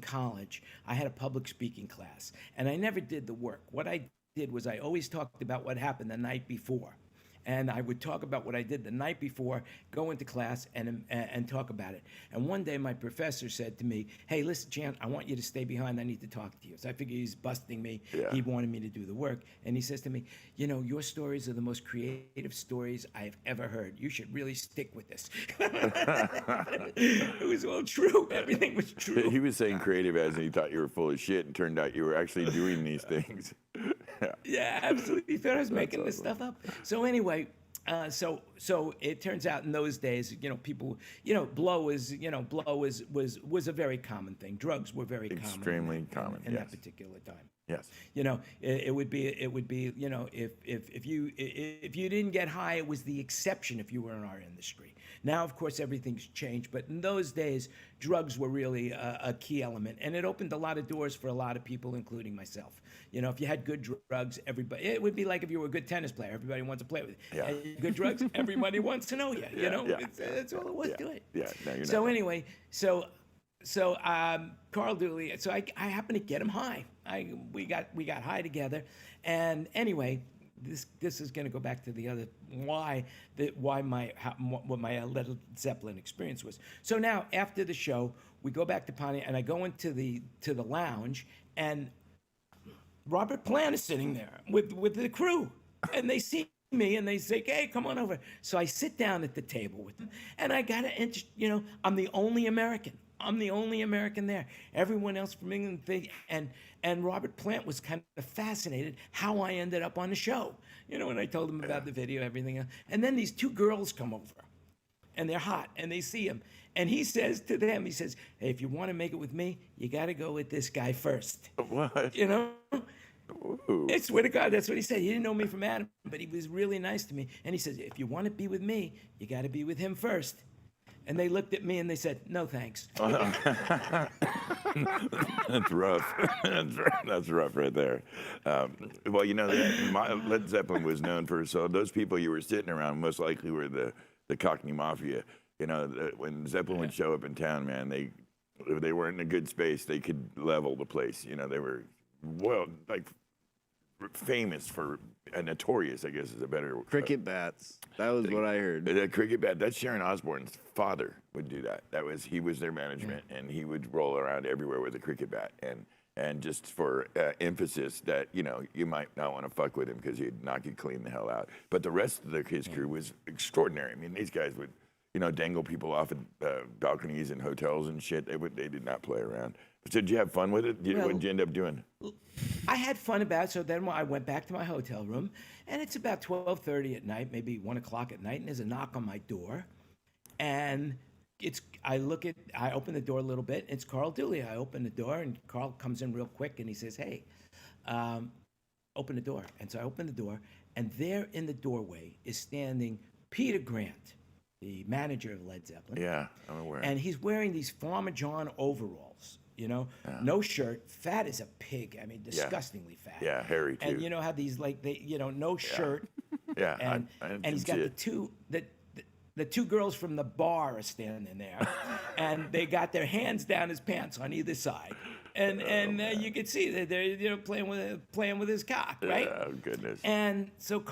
college, I had a public speaking class, and I never did the work. What I did was I always talked about what happened the night before. And I would talk about what I did the night before, go into class, and talk about it. And one day my professor said to me, hey, listen, Jan, I want you to stay behind. I need to talk to you. So I figured he's busting me. He wanted me to do the work. And he says to me, your stories are the most creative stories I've ever heard. You should really stick with this. It was all true. Everything was true. He was saying creative as in he thought you were full of shit, and turned out you were actually doing these things. Yeah, absolutely. He thought I was making this stuff up. So anyway, so it turns out in those days, people, blow was a very common thing. Drugs were very extremely common in that particular time. Yes. It would be, if you didn't get high, it was the exception if you were in our industry. Now, of course, everything's changed, but in those days, drugs were really a key element, and it opened a lot of doors for a lot of people, including myself. If you had good drugs, it would be like if you were a good tennis player, everybody wants to play with you. And good drugs, everybody wants to know you. That's all it was to it. So anyway, so Carl Dooley. So I happened to get him high. We got high together, and anyway, this is going to go back to the other what my Led Zeppelin experience was. So now after the show, we go back to Pontiac, and I go into the lounge, and Robert Plant is sitting there with the crew, and they see me and they say, hey, come on over. So I sit down at the table with them, and I got to, I'm the only American. I'm the only American there. Everyone else from England, and Robert Plant was kind of fascinated how I ended up on the show. And I told him about the video, everything else. And then these two girls come over, and they're hot, and they see him. And he says to them, hey, if you want to make it with me, you got to go with this guy first. What? Ooh. I swear to God, that's what he said. He didn't know me from Adam, but he was really nice to me. And he says, if you want to be with me, you got to be with him first. And they looked at me and they said, no, thanks. That's rough. That's rough right there. Well, Led Zeppelin was known for, so those people you were sitting around most likely were the Cockney Mafia. When Zeppelin would show up in town, man, they weren't in a good space. They could level the place. They were, famous for, notorious, I guess is a better word. Cricket bats. That was what I heard. The cricket bat. That's Sharon Osbourne's father would do that. He was their management, and he would roll around everywhere with a cricket bat. And just for emphasis that, you might not want to fuck with him because he'd knock you clean the hell out. But the rest of his crew was extraordinary. I mean, these guys would, dangle people off at balconies in hotels and shit. They did not play around. So did you have fun with it? What did you end up doing? I had fun about it. So then I went back to my hotel room, and it's about 12:30 at night, maybe 1 o'clock at night, and there's a knock on my door. And I open the door a little bit. It's Carl Dooley. I open the door, and Carl comes in real quick, and he says, hey, open the door. And so I open the door, and there in the doorway is standing Peter Grant. the manager of Led Zeppelin. Yeah, I'm aware. And he's wearing these Farmer John overalls, no shirt, fat as a pig. I mean, disgustingly fat. Yeah, hairy too. And you know how these no shirt. Yeah, And I he's got the two girls from the bar are standing there, and they got their hands down his pants on either side, and you can see that they're playing with his cock, right? Oh goodness. And so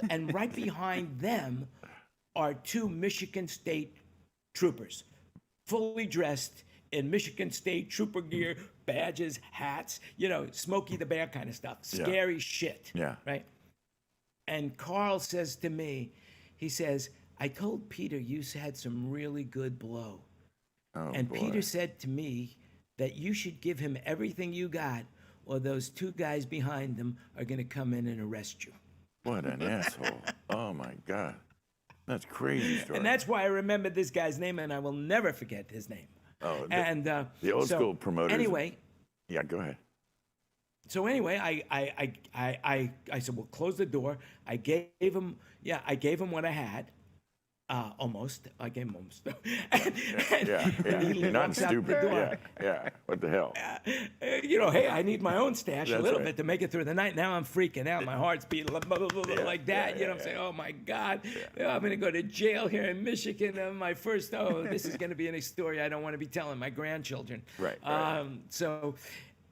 and right behind them are two Michigan State troopers, fully dressed in Michigan State trooper gear, badges, hats, Smokey the Bear kind of stuff, scary shit, Yeah. right? And Carl says to me, he says, I told Peter you had some really good blow. Oh, And boy. Peter said to me that you should give him everything you got, or those two guys behind him are going to come in and arrest you. What an asshole. Oh my God. That's crazy story. And that's why I remember this guy's name, and I will never forget his name. Oh, The old school promoters. Anyway. Yeah, go ahead. So anyway, I said, well, close the door. I gave him what I had. Almost. I gave him almost. Yeah. And he You're not walks out the stupid. door. Yeah. What the hell? Hey, I need my own stash a That's little right. bit to make it through the night. Now I'm freaking out. My heart's beating like that. yeah, I'm saying, oh my God, I'm going to go to jail here in Michigan. My first, this is going to be a story I don't want to be telling my grandchildren. Right. So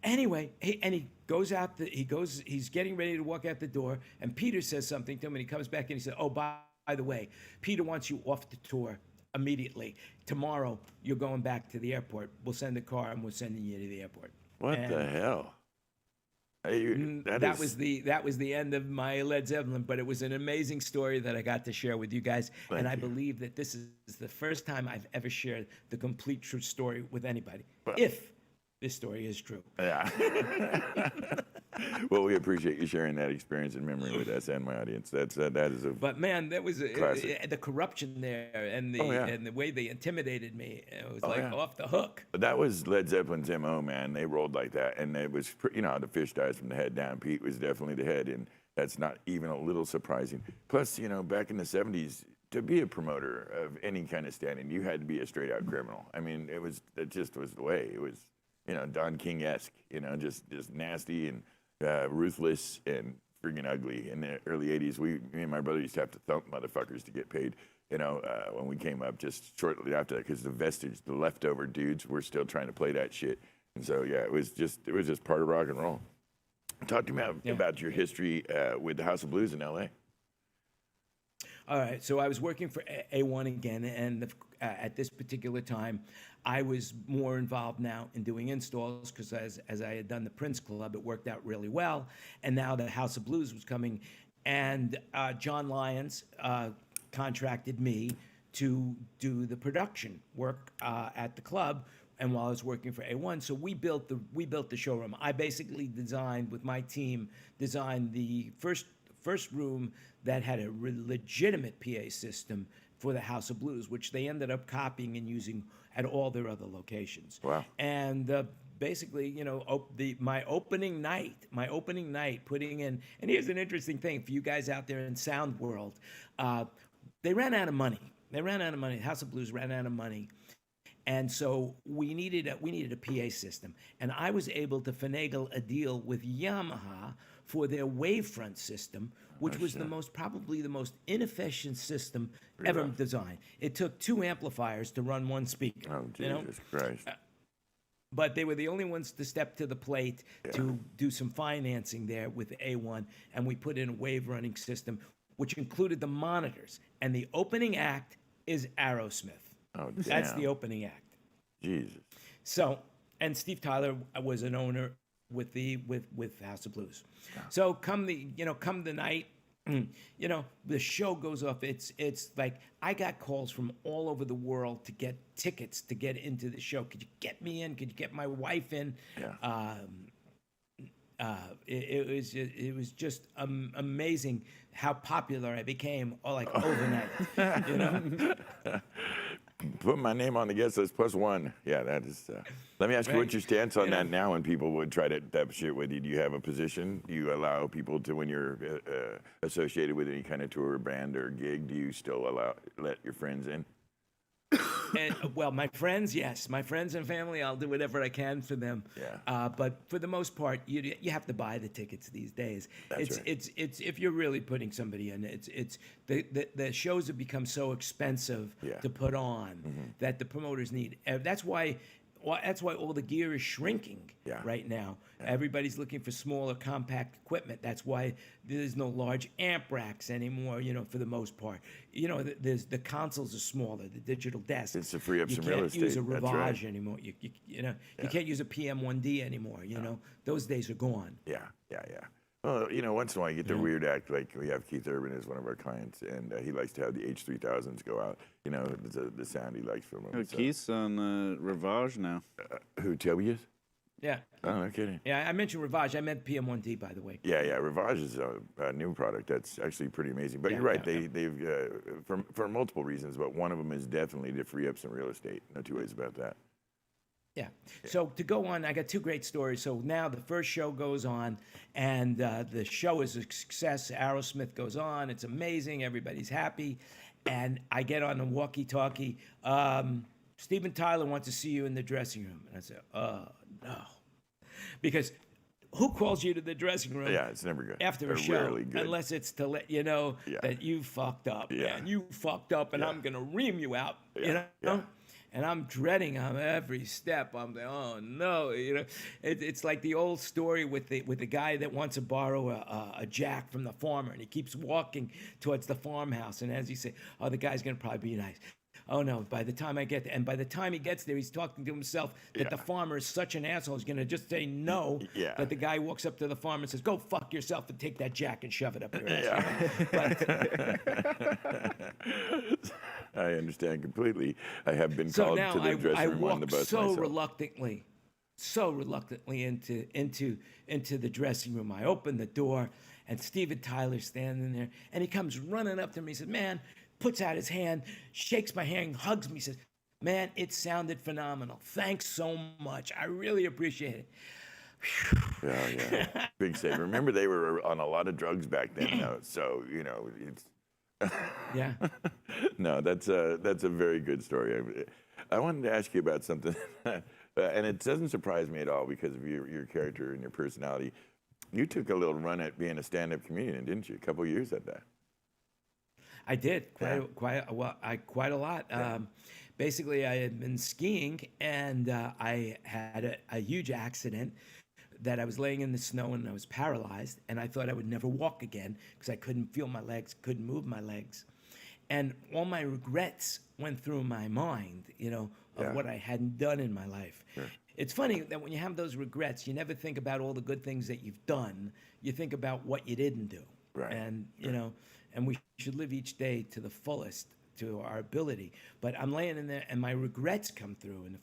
anyway, he goes out, he's getting ready to walk out the door, and Peter says something to him, and he comes back and he said, oh, by the way, Peter wants you off the tour immediately. Tomorrow, you're going back to the airport. We'll send a car, and we're sending you to the airport. What the hell? Hey, That was the end of my Led Zeppelin, but it was an amazing story that I got to share with you guys. And I believe that this is the first time I've ever shared the complete true story with anybody. If this story is true. Yeah. Well, we appreciate you sharing that experience and memory with us and my audience. That is a. But man, that was classic. the corruption there, and the way they intimidated me. It was off the hook. But that was Led Zeppelin's MO, man. They rolled like that, and it was the fish dies from the head down. Pete was definitely the head, and that's not even a little surprising. Plus, back in the '70s, to be a promoter of any kind of standing, you had to be a straight out criminal. I mean, it just was the way. It was, Don King-esque, just nasty and ruthless and freaking ugly. In the early '80s, me and my brother used to have to thump motherfuckers to get paid. When we came up just shortly after that, because the leftover dudes were still trying to play that shit. And so it was just part of rock and roll. Talk to me about your history with the House of Blues in L.A. All right, so I was working for A1 again, and at this particular time, I was more involved now in doing installs because as I had done the Prince Club, it worked out really well. And now the House of Blues was coming, and John Lyons contracted me to do the production work at the club. And while I was working for A1, so we built the showroom. I basically designed with my team the first room that had a legitimate PA system for the House of Blues, which they ended up copying and using at all their other locations. Wow. And basically, my opening night putting in, and here's an interesting thing for you guys out there in sound world, they ran out of money. The House of Blues ran out of money. And so we needed a PA system. And I was able to finagle a deal with Yamaha for their wavefront system, which was probably the most inefficient system ever designed. It took 2 amplifiers to run 1 speaker. Oh, Jesus Christ. But they were the only ones to step to the plate to do some financing there with A1, and we put in a wave running system, which included the monitors. And the opening act is Aerosmith. Oh, damn. That's the opening act. Jesus. So, and Steve Tyler was an owner with House of Blues. So come the night, the show goes off. It's like I got calls from all over the world to get tickets to get into the show. Could you get me in? Could you get my wife in? Yeah. It was just amazing how popular I became, overnight. Put my name on the guest list +1. Yeah, that is. Let me ask you, what's your stance on that now when people would try to that shit with you? Do you have a position? Do you allow people to, when you're associated with any kind of tour or band or gig, do you still let your friends in? And well, my friends, yes, my friends and family, I'll do whatever I can for them. Yeah. But for the most part, you have to buy the tickets these days. That's right. It's if you're really putting somebody in, it's the shows have become so expensive Yeah. to put on that the promoters need. That's why. Well, that's why all the gear is shrinking right now. Everybody's looking for smaller, compact equipment. That's why there's no large amp racks anymore. For the most part, there's the consoles are smaller, the digital desks. It's to free up you some can't real estate. use a That's Rivage right. anymore. You can't use a PM1D anymore. Those days are gone. Yeah. Well, once in a while you get the weird act, like we have Keith Urban as one of our clients, and he likes to have the H3000s go out. The sound he likes from them. Oh, Keith's on Rivage now. Who, Tobias? Yeah. Oh, no kidding. Yeah, I mentioned Rivage. I meant PM1D, by the way. Yeah. Rivage is a new product that's actually pretty amazing. But Yeah, you're right. yeah, They've for multiple reasons, but one of them is definitely to free up some real estate. No two ways about that. Yeah. So to go on, I got two great stories. So now the first show goes on, and the show is a success. Aerosmith goes on. It's amazing. Everybody's happy. And I get on the walkie-talkie. Steven Tyler wants to see you in the dressing room. And I said, oh, no. Because who calls you to the dressing room? Yeah, it's never good. After They're a show, rarely good. unless it's to let you know that you fucked up, man. You fucked up, and I'm gonna ream you out. Yeah. And I'm dreading on every step. I'm like, oh no, It's like the old story with the guy that wants to borrow a jack from the farmer, and he keeps walking towards the farmhouse, and as he say, oh, the guy's gonna probably be nice. Oh no! By the time I get there, and by the time he gets there, he's talking to himself that the farmer is such an asshole. He's gonna just say no. Yeah. That the guy walks up to the farmer and says, "Go fuck yourself and take that jack and shove it up your ass." I understand completely. I have been So called now to the dressing I room on the walk bus so myself. reluctantly into the dressing room. I open the door, and Steven Tyler's standing there, and he comes running up to me. He says, "Man," puts out his hand, shakes my hand, hugs me, says, "Man, it sounded phenomenal. Thanks so much. I really appreciate it." Yeah. Big save. Remember, they were on a lot of drugs back then, though. So it's. Yeah. No, that's a very good story. I wanted to ask you about something, and it doesn't surprise me at all because of your character and your personality. You took a little run at being a stand-up comedian, didn't you? A couple years at that. I did quite a lot. Basically, I had been skiing, and I had a huge accident that I was laying in the snow and I was paralyzed, and I thought I would never walk again because I couldn't feel my legs, couldn't move my legs, and all my regrets went through my mind, of what I hadn't done in my life. Sure. It's funny that when you have those regrets, you never think about all the good things that you've done. You think about what you didn't do. Right. And and we should live each day to the fullest, to our ability. But I'm laying in there, and my regrets come through. And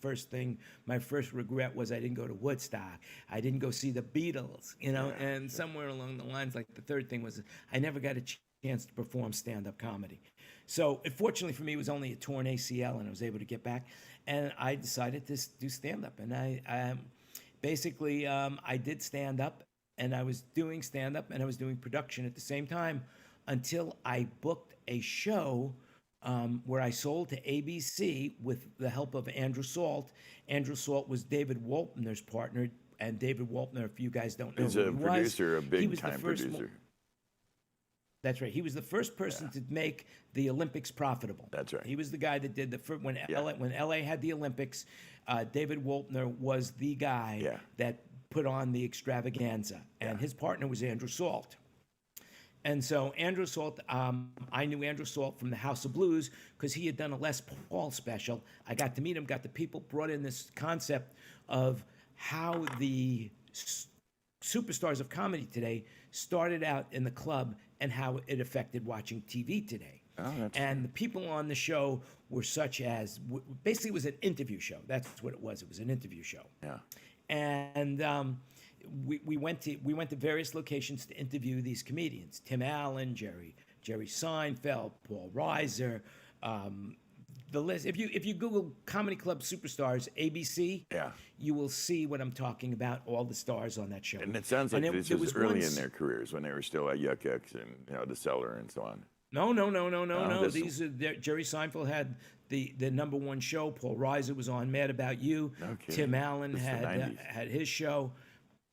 my first regret was I didn't go to Woodstock. I didn't go see the Beatles, and somewhere along the lines, like the third thing was I never got a chance to perform stand-up comedy. So fortunately for me, it was only a torn ACL, and I was able to get back. And I decided to do stand-up. And I basically, I did stand-up, and I was doing stand-up, and I was doing production at the same time until I booked a show where I sold to ABC with the help of Andrew Salt. Andrew Salt was David Waltner's partner, and David Waltner, if you guys don't know He's who a he was, producer, a he was the big-time first producer. That's right. He was the first person to make the Olympics profitable. That's right. He was the guy that did the first, when LA had the Olympics. David Waltner was the guy that put on the extravaganza, and his partner was Andrew Salt. And so Andrew Salt, I knew Andrew Salt from the House of Blues because he had done a Les Paul special. I got to meet him, got the people, brought in this concept of how the superstars of comedy today started out in the club and how it affected watching TV today. And the people on the show were such as, basically it was an interview show. That's what it was. It was an interview show. Yeah. And we went to various locations to interview these comedians: Tim Allen, Jerry Seinfeld, Paul Reiser. The list. If you Google Comedy Club Superstars ABC, you will see what I'm talking about. All the stars on that show. And it sounds like this was early in their careers when they were still at Yuck Yucks and The Cellar and so on. No. These are Jerry Seinfeld had the number one show. Paul Reiser was on Mad About You. No kidding. Tim Allen This is the had 90s. had his show.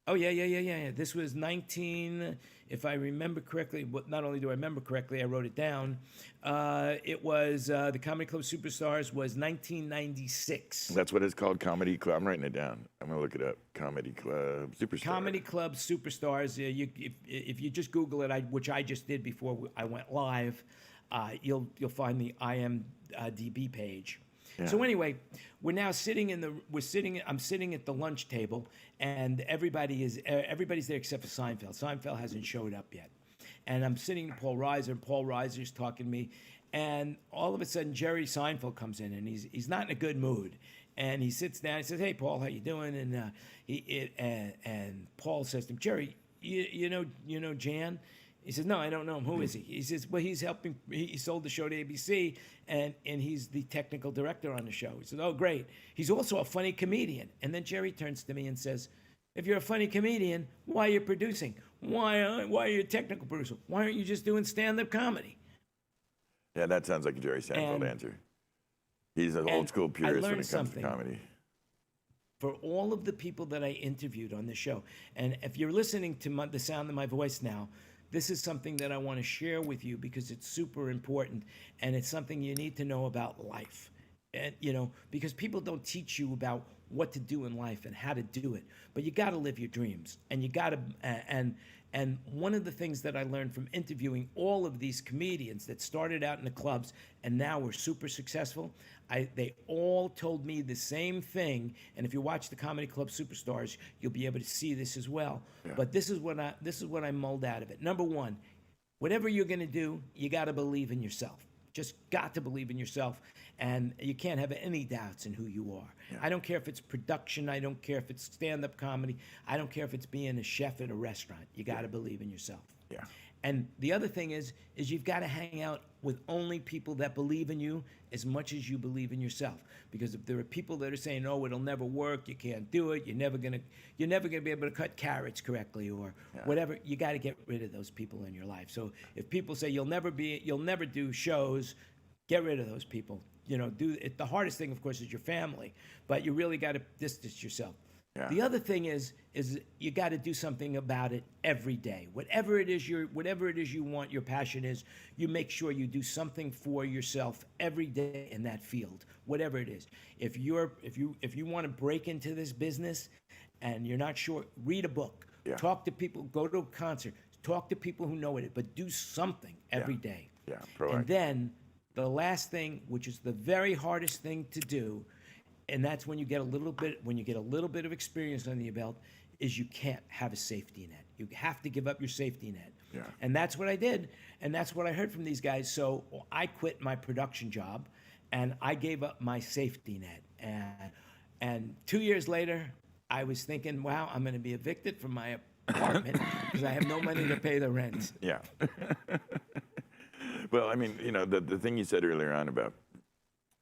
Oh yeah. This was 19, if I remember correctly. But not only do I remember correctly, I wrote it down. It was the Comedy Club Superstars was 1996. That's what it's called, Comedy Club. I'm writing it down. I'm gonna look it up. Comedy Club Superstar. Comedy Club Superstars. If you just Google it, which I just did before I went live, you'll find the IMDb page. So anyway, I'm sitting at the lunch table, and everybody's there except for Seinfeld. Seinfeld hasn't showed up yet, and I'm sitting with Paul Reiser, and Paul Reiser's talking to me, and all of a sudden Jerry Seinfeld comes in, and he's not in a good mood, and he sits down. He says, "Hey, Paul, how you doing?" And Paul says to him, "Jerry, you know Jan?" He says, "No, I don't know him. Who is he?" He says, "Well, he's helping. He sold the show to ABC, and he's the technical director on the show." He says, "Oh, great. He's also a funny comedian." And then Jerry turns to me and says, "If you're a funny comedian, why are you producing? Why are you a technical producer? Why aren't you just doing stand-up comedy?" Yeah, that sounds like a Jerry Seinfeld And- answer. He's an old school purist when learned it comes something. to comedy. For all of the people that I interviewed on the show, and if you're listening to the sound of my voice now, this is something that I want to share with you because it's super important, and it's something you need to know about life. And because people don't teach you about what to do in life and how to do it, but you got to live your dreams, and you got to and one of the things that I learned from interviewing all of these comedians that started out in the clubs and now were super successful, they all told me the same thing. And if you watch the Comedy Club Superstars, you'll be able to see this as well. Yeah. But this is what I mulled out of it. Number one, whatever you're going to do, you got to believe in yourself. Just got to believe in yourself, and you can't have any doubts in who you are. Yeah. I don't care if it's production. I don't care if it's stand-up comedy. I don't care if it's being a chef at a restaurant. You got to believe in yourself. Yeah. And the other thing is you've got to hang out with only people that believe in you as much as you believe in yourself. Because if there are people that are saying, "Oh, it'll never work. You can't do it. You're never gonna be able to cut carrots correctly," or whatever, you got to get rid of those people in your life. So if people say you'll never do shows, get rid of those people. Do it. The hardest thing, of course, is your family, but you really got to distance yourself. Yeah. The other thing is you got to do something about it every day. Whatever it is you want, your passion is, you make sure you do something for yourself every day in that field, whatever it is. If you want to break into this business and you're not sure, read a book, Yeah. talk to people, go to a concert, talk to people who know it, but do something every day. Yeah, proactive. And then the last thing, which is the very hardest thing to do, and that's when you get a little bit of experience under your belt, is you can't have a safety net. You have to give up your safety net. Yeah. And that's what I did, and that's what I heard from these guys. So I quit my production job, and I gave up my safety net. And 2 years later, I was thinking, wow, I'm going to be evicted from my apartment because I have no money to pay the rent. Yeah. Well, I mean, the thing you said earlier on about,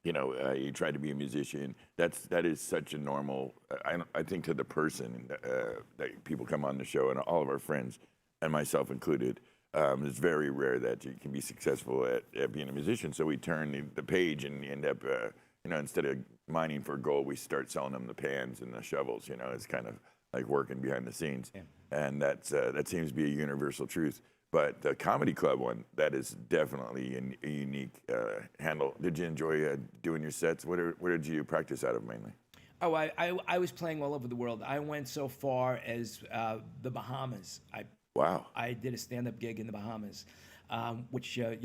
you try to be a musician. That is such a normal. I think to the person that people come on the show, and all of our friends, and myself included, it's very rare that you can be successful at being a musician. So we turn the page and end up, instead of mining for gold, we start selling them the pans and the shovels. It's kind of like working behind the scenes, and that seems to be a universal truth. But the comedy club one, that is definitely a unique handle. Did you enjoy doing your sets? Where did you practice out of mainly? Oh, I was playing all over the world. I went so far as the Bahamas. Wow. I did a stand-up gig in the Bahamas, which I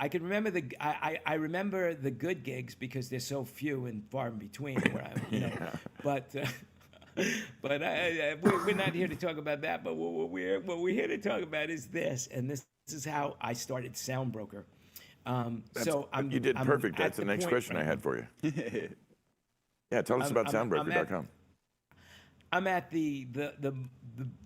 can remember. I remember the good gigs because they're so few and far in between. Where but. But we're not here to talk about that. But what we're here to talk about is this, and this is how I started Sound Broker. You did perfect. That's the next question I had for you. Yeah, tell us about soundbroker.com. I'm at the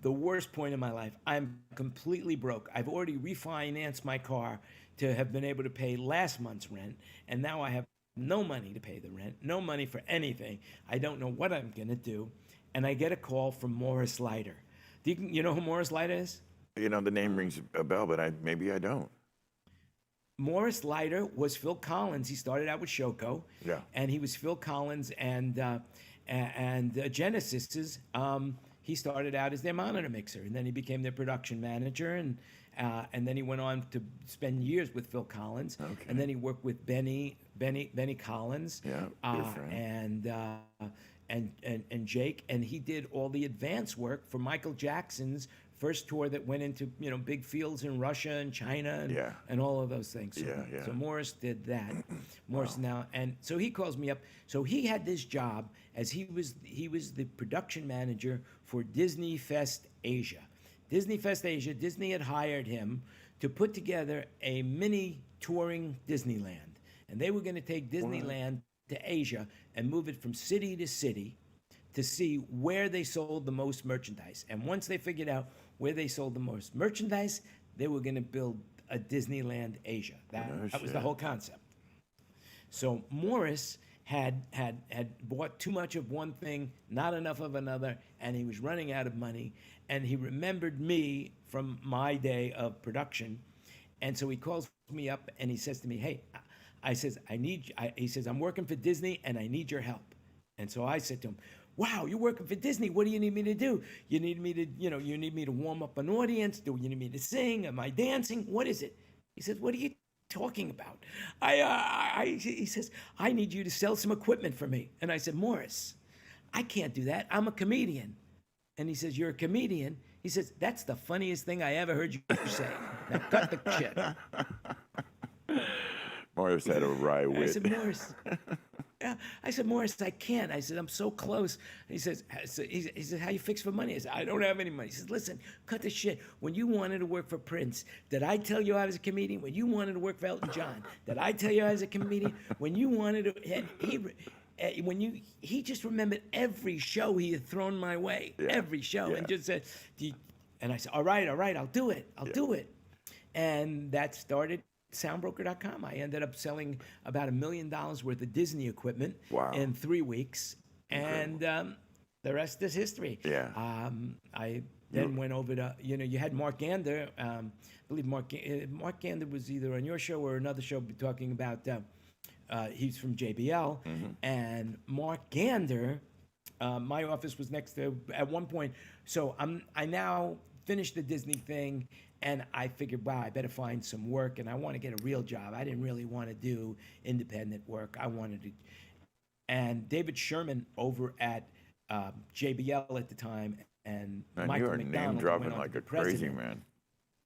worst point in my life. I'm completely broke. I've already refinanced my car to have been able to pay last month's rent, and now I have no money to pay the rent, no money for anything. I don't know what I'm going to do. And I get a call from Morris Leiter. Do you know who Morris Leiter is? The name rings a bell, but maybe I don't. Morris Leiter was Phil Collins. He started out with Shoko, Yeah. and he was Phil Collins and Genesis's. He started out as their monitor mixer, and then he became their production manager, and then he went on to spend years with Phil Collins, Okay. and then he worked with Benny Collins, Yeah, good friend. and Jake, and he did all the advance work for Michael Jackson's first tour that went into big fields in Russia and China and all of those things. So, Yeah. so Morris did that. Morris now, and so he calls me up. So he had this job as he was the production manager for Disney Fest Asia. Disney Fest Asia. Disney had hired him to put together a mini touring Disneyland, and they were going to take Disneyland to Asia and move it from city to city to see where they sold the most merchandise. And once they figured out where they sold the most merchandise, they were going to build a Disneyland Asia. That was the whole concept. So Morris had bought too much of one thing, not enough of another, and he was running out of money. And he remembered me from my day of production. And so he calls me up and he says to me, "Hey," he says, "I'm working for Disney and I need your help." And so I said to him, "Wow, you're working for Disney. What do you need me to do? You need me to warm up an audience? Do you need me to sing? Am I dancing? What is it?" He says, "What are you talking about?" He says, "I need you to sell some equipment for me." And I said, "Morris, I can't do that. I'm a comedian." And he says, "You're a comedian?" He says, "That's the funniest thing I ever heard you say. Now cut the shit." Morris had a wry wit. I said, "Morris." Yeah. I said, "Morris, I can't." I said, "I'm so close." He says, "How you fix for money?" I said, "I don't have any money." He says, "Listen, cut the shit. When you wanted to work for Prince, did I tell you I was a comedian? When you wanted to work for Elton John, did I tell you I was a comedian? When you wanted to, he just remembered every show he had thrown my way, every show, and just said, and I said, all right, I'll do it. I'll do it." And that started soundbroker.com. I ended up selling about $1 million worth of Disney equipment in 3 weeks. And the rest is history. Yeah. I then went over to, you had Mark Gander. I believe Mark Gander was either on your show or another show talking about, he's from JBL. And Mark Gander, my office was next to, at one point. So I now finished the Disney thing. And I figured, wow, I better find some work, and I want to get a real job. I didn't really want to do independent work. I wanted to. And David Sherman over at JBL at the time, and Man, Michael you are McDonald name dropping went on like to a be crazy president. man.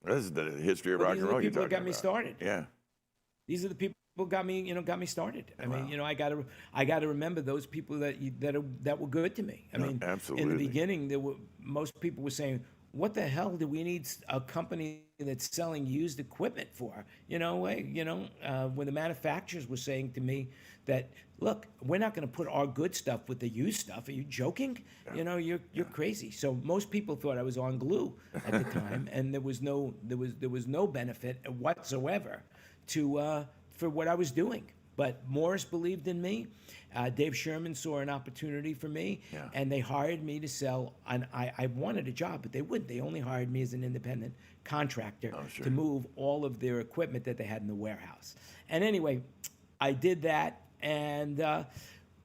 This is the history of Well, rock these and are roll the you're people that talking got me about. started. Yeah. These are the people who got me started. I mean, I got to remember those people that were good to me. I mean, absolutely. in the beginning, most people were saying, "What the hell do we need a company that's selling used equipment for?" When the manufacturers were saying to me that, "Look, we're not going to put our good stuff with the used stuff. Are you joking? You're crazy." So most people thought I was on glue at the time, and there was no benefit whatsoever for what I was doing. But Morris believed in me. Dave Sherman saw an opportunity for me, and they hired me to sell. And I wanted a job, but they wouldn't. They only hired me as an independent contractor to move all of their equipment that they had in the warehouse. And anyway, I did that. And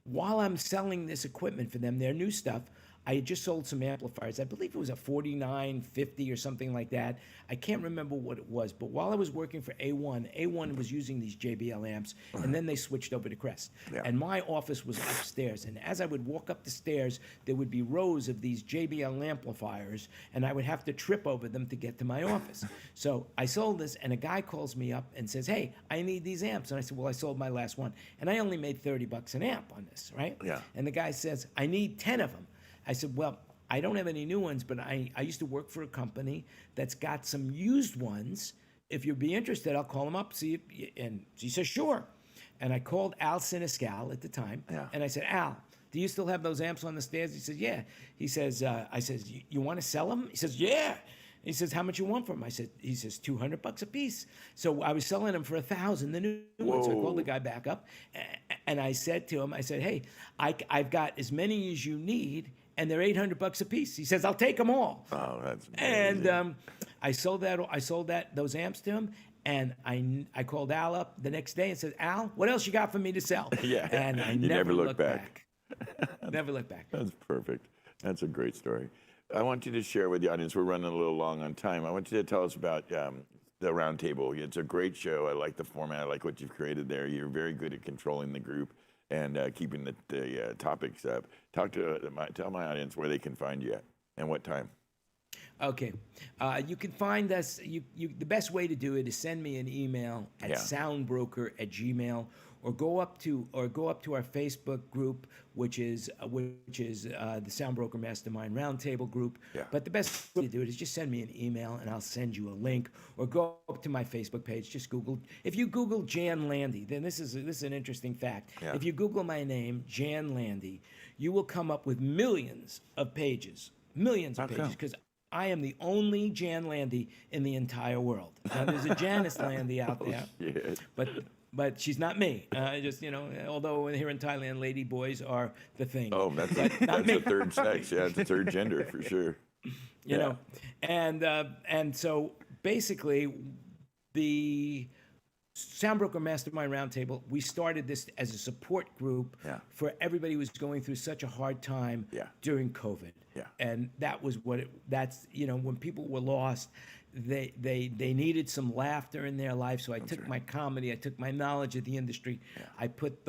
while I'm selling this equipment for them, their new stuff, I had just sold some amplifiers. I believe it was a 4950 or something like that. I can't remember what it was, but while I was working for A1 was using these JBL amps, and then they switched over to Crest. And my office was upstairs, and as I would walk up the stairs, there would be rows of these JBL amplifiers, and I would have to trip over them to get to my office. So I sold this, and a guy calls me up and says, "Hey, I need these amps." And I said, "Well, I sold my last one, and I only made $30 an amp on this, right?" And the guy says, "I need 10 of them." I said, "Well, I don't have any new ones, but I used to work for a company that's got some used ones. If you'd be interested, I'll call them up, see if," and he says, "Sure." And I called Al Siniscal at the time, and I said, "Al, do you still have those amps on the stairs?" He says, "Yeah." He says, I says, "You want to sell them?" He says, "Yeah." He says, "How much you want for them?" He says, $200 a piece. So I was selling them for $1,000, the new ones. So I called the guy back up, and I said to him, "Hey, I've got as many as you need, and they're $800 a piece." He says, "I'll take them all." Oh, that's amazing. And I sold those amps to him, And I called Al up the next day and said, Al, what else you got for me to sell? Yeah. And I You never never looked looked back. back. Never looked back. That's perfect. That's a great story. I want you to share with the audience, we're running a little long on time. I want you to tell us about the roundtable. It's a great show. I like the format. I like what you've created there. You're very good at controlling the group and keeping the topics up. Tell my audience where they can find you at and what time. Okay. You can find us. The best way to do it is send me an email at soundbroker@gmail, or go up to our Facebook group, which is the Sound Broker Mastermind Roundtable group. Yeah. But the best way to do it is just send me an email, and I'll send you a link, or go up to my Facebook page. Just Google. If you Google Jan Landy, then this is an interesting fact. Yeah. If you Google my name, Jan Landy, you will come up with millions of pages, because I am the only Jan Landy in the entire world. Now, there's a Janice Landy out there, Shit. but she's not me. Although here in Thailand, lady boys are the thing. Oh, that's not me. a third sex. Yeah, it's a third gender for sure. You know, and so basically, the Sound Broker Mastermind Roundtable, we started this as a support group for everybody who was going through such a hard time during COVID. Yeah. And that was when people were lost, they needed some laughter in their life. So I took my comedy, I took my knowledge of the industry, I put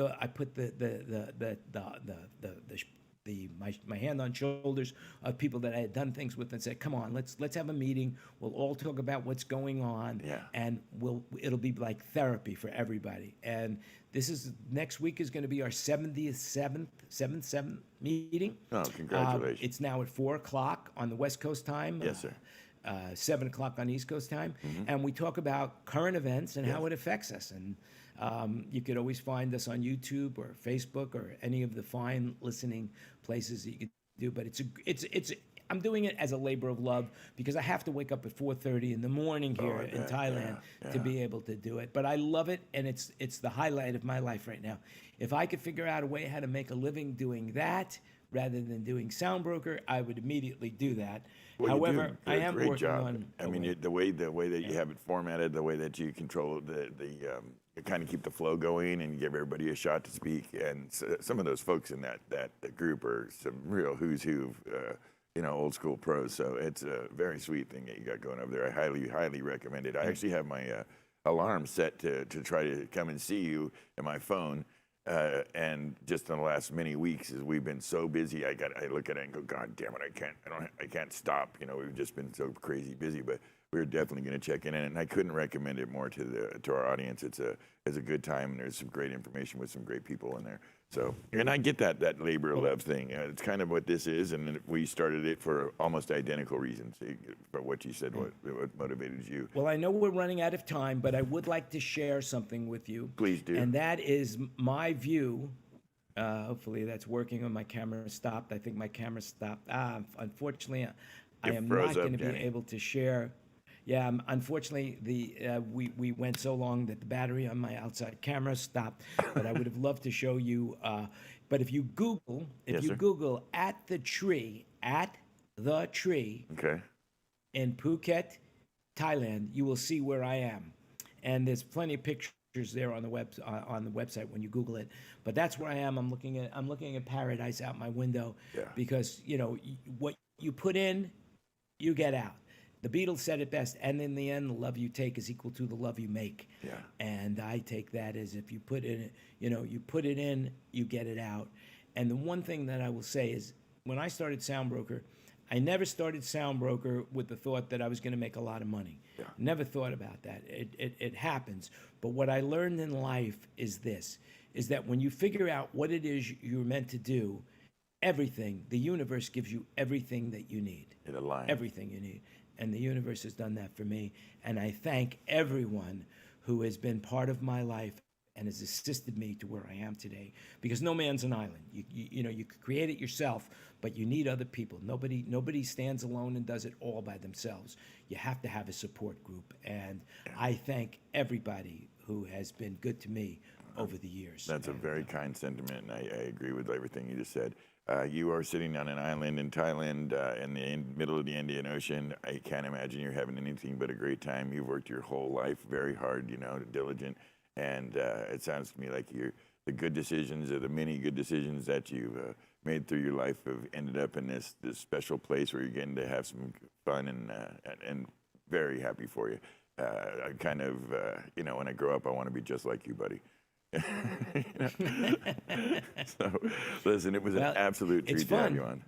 my hand on shoulders of people that I had done things with and said, come on, let's have a meeting. We'll all talk about what's going on, and it'll be like therapy for everybody. And next week is going to be our 77th meeting. Oh, congratulations. It's now at 4:00 on the West Coast time. Yes, sir. 7:00 on East Coast time, and we talk about current events and how it affects us. And you could always find us on YouTube or Facebook or any of the fine listening places that you could do. But I'm doing it as a labor of love, because I have to wake up at 4:30 in the morning here in Thailand to be able to do it. But I love it, and it's the highlight of my life right now. If I could figure out a way how to make a living doing that rather than doing Sound Broker, I would immediately do that. Well, However, I am great working job. on. I mean, the way that you have it formatted, the way that you control you kind of keep the flow going and give everybody a shot to speak. And some of those folks in that group are some real who's who, old school pros. So it's a very sweet thing that you got going over there. I highly recommend it. I actually have my alarm set to try to come and see you in my phone. And just in the last many weeks, as we've been so busy, I look at it and go, God damn it, I can't stop. We've just been so crazy busy, but we're definitely going to check in, and I couldn't recommend it more to our audience. It's a good time, and there's some great information with some great people in there. So, and I get that labor of love thing. It's kind of what this is, and we started it for almost identical reasons. For what you said, what motivated you? Well, I know we're running out of time, but I would like to share something with you. Please do. And that is my view. Hopefully that's working. On my camera stopped. I think my camera stopped. Unfortunately, I am not going to be able to share. Yeah, unfortunately, we went so long that the battery on my outside camera stopped. But I would have loved to show you. But if you Google, Google at the tree, Okay. in Phuket, Thailand, you will see where I am, and there's plenty of pictures there on the website when you Google it. But that's where I am. I'm looking at paradise out my window, because what you put in, you get out. The Beatles said it best, and in the end, the love you take is equal to the love you make. Yeah. And I take that as if you put it in, you put it in, you get it out. And the one thing that I will say is, when I started Sound Broker, I never started Sound Broker with the thought that I was going to make a lot of money. Yeah. Never thought about that. It happens. But what I learned in life is that when you figure out what it is you're meant to do, the universe gives you everything that you need. It aligns. Everything you need. And the universe has done that for me. And I thank everyone who has been part of my life and has assisted me to where I am today. Because no man's an island. You could create it yourself, but you need other people. Nobody stands alone and does it all by themselves. You have to have a support group. And I thank everybody who has been good to me over the years. That's a very kind sentiment, and I agree with everything you just said. You are sitting on an island in Thailand in the middle of the Indian Ocean. I can't imagine you're having anything but a great time. You've worked your whole life very hard, diligent, and it sounds to me like the good decisions or the many good decisions that you've made through your life have ended up in this special place where you're getting to have some fun and very happy for you. I kind of, when I grow up, I want to be just like you, buddy. So, listen, it was an absolute treat to have you on.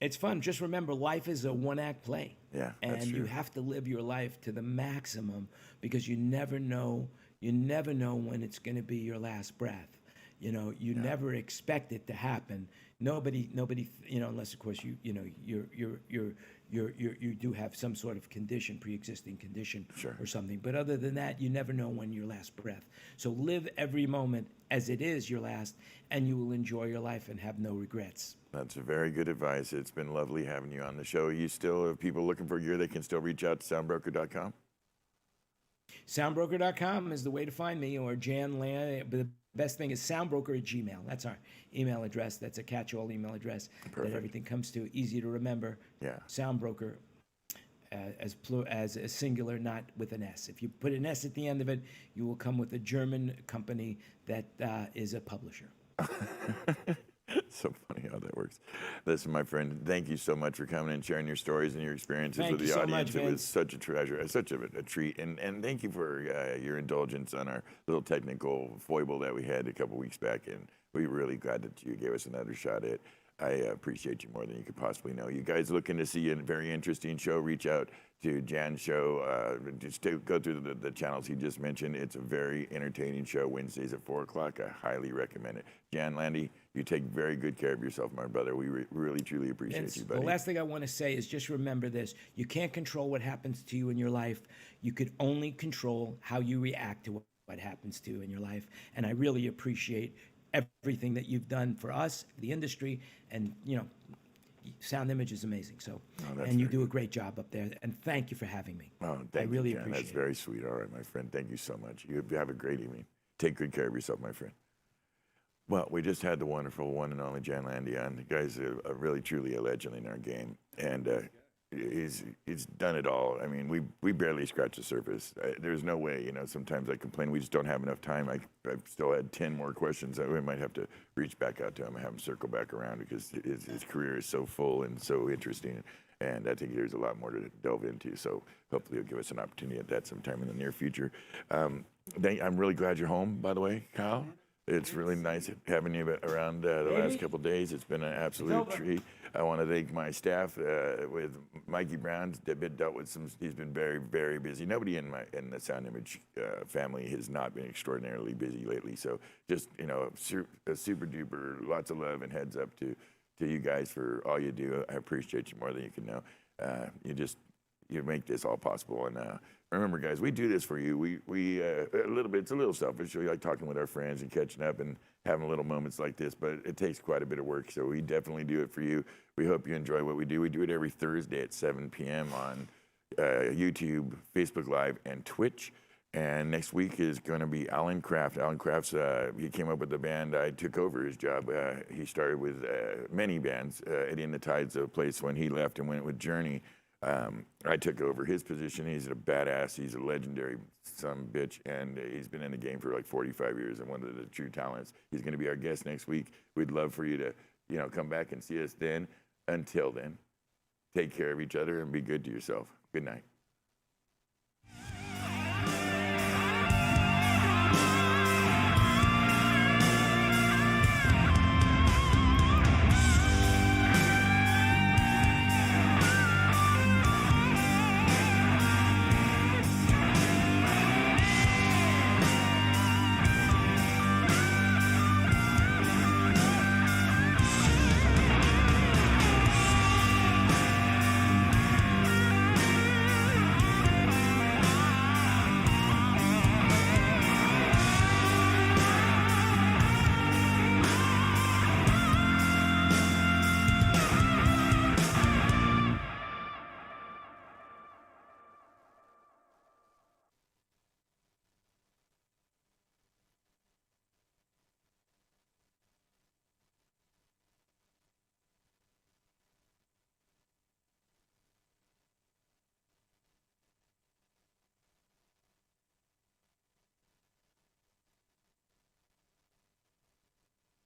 It's fun. Just remember, life is a one-act play. Yeah, that's and true. you have to live your life to the maximum because you never know. You never know when it's going to be your last breath. You never expect it to happen. Nobody, unless of course you do have some sort of condition, pre-existing condition or something. But other than that, you never know when your last breath. So live every moment as it is your last, and you will enjoy your life and have no regrets. That's a very good advice. It's been lovely having you on the show. You still have people looking for gear, they can still reach out to soundbroker.com? Soundbroker.com is the way to find me, or Jan Landy. But the best thing is soundbroker@gmail. That's our email address. That's a catch-all email address that everything comes to. Easy to remember. Yeah. Soundbroker as a singular, not with an S. If you put an S at the end of it, you will come with a German company that is a publisher. So funny how that works. Listen, my friend, thank you so much for coming and sharing your stories and your experiences Thank with you the so audience. much, It was Vince. such a treasure, such a treat. And thank you for your indulgence on our little technical foible that we had a couple weeks back. And we're really glad that you gave us another shot at it. I appreciate you more than you could possibly know. You guys looking to see a very interesting show, reach out to Jan's show. Just go through the channels he just mentioned. It's a very entertaining show, Wednesdays at 4 o'clock. I highly recommend it. Jan Landy, you take very good care of yourself, my brother. We really, truly appreciate you, buddy. The last thing I want to say is just remember this. You can't control what happens to you in your life. You could only control how you react to what happens to you in your life. And I really appreciate everything that you've done for us, the industry, and Sound Image is amazing. So, and you do a great job up there. And thank you for having me. Oh, thank I really you, Jan. appreciate That's very sweet. All right, my friend. Thank you so much. You have a great evening. Take good care of yourself, my friend. Well, we just had the wonderful one and only Jan Landy on. The guy's really, truly a legend in our game. And he's done it all. I mean, we barely scratched the surface. There's no way, sometimes I complain we just don't have enough time. I've still had 10 more questions. We might have to reach back out to him and have him circle back around because his career is so full and so interesting. And I think there's a lot more to delve into. So hopefully he'll give us an opportunity at that sometime in the near future. I'm really glad you're home, by the way, Kyle. It's really nice having you around the last couple of days. It's been an absolute treat. I want to thank my staff with Mikey Brown. Dealt with he's been very, very busy. Nobody in the Sound Image family has not been extraordinarily busy lately. So just, super duper, lots of love and heads up to you guys for all you do. I appreciate you more than you can know. You make this all possible. And remember, guys, we do this for you. We a little bit. It's a little selfish. We like talking with our friends and catching up and having little moments like this. But it takes quite a bit of work. So we definitely do it for you. We hope you enjoy what we do. We do it every Thursday at 7 p.m. on YouTube, Facebook Live, and Twitch. And next week is going to be Alan Kraft. Alan Kraft's, he came up with the band. I took over his job. He started with many bands. Eddie and the Tide's a place when he left and went with Journey. I took over his position. He's a badass. He's a legendary son of a bitch, and he's been in the game for like 45 years and one of the true talents. He's going to be our guest next week. We'd love for you to, come back and see us then. Until then, take care of each other and be good to yourself. Good night.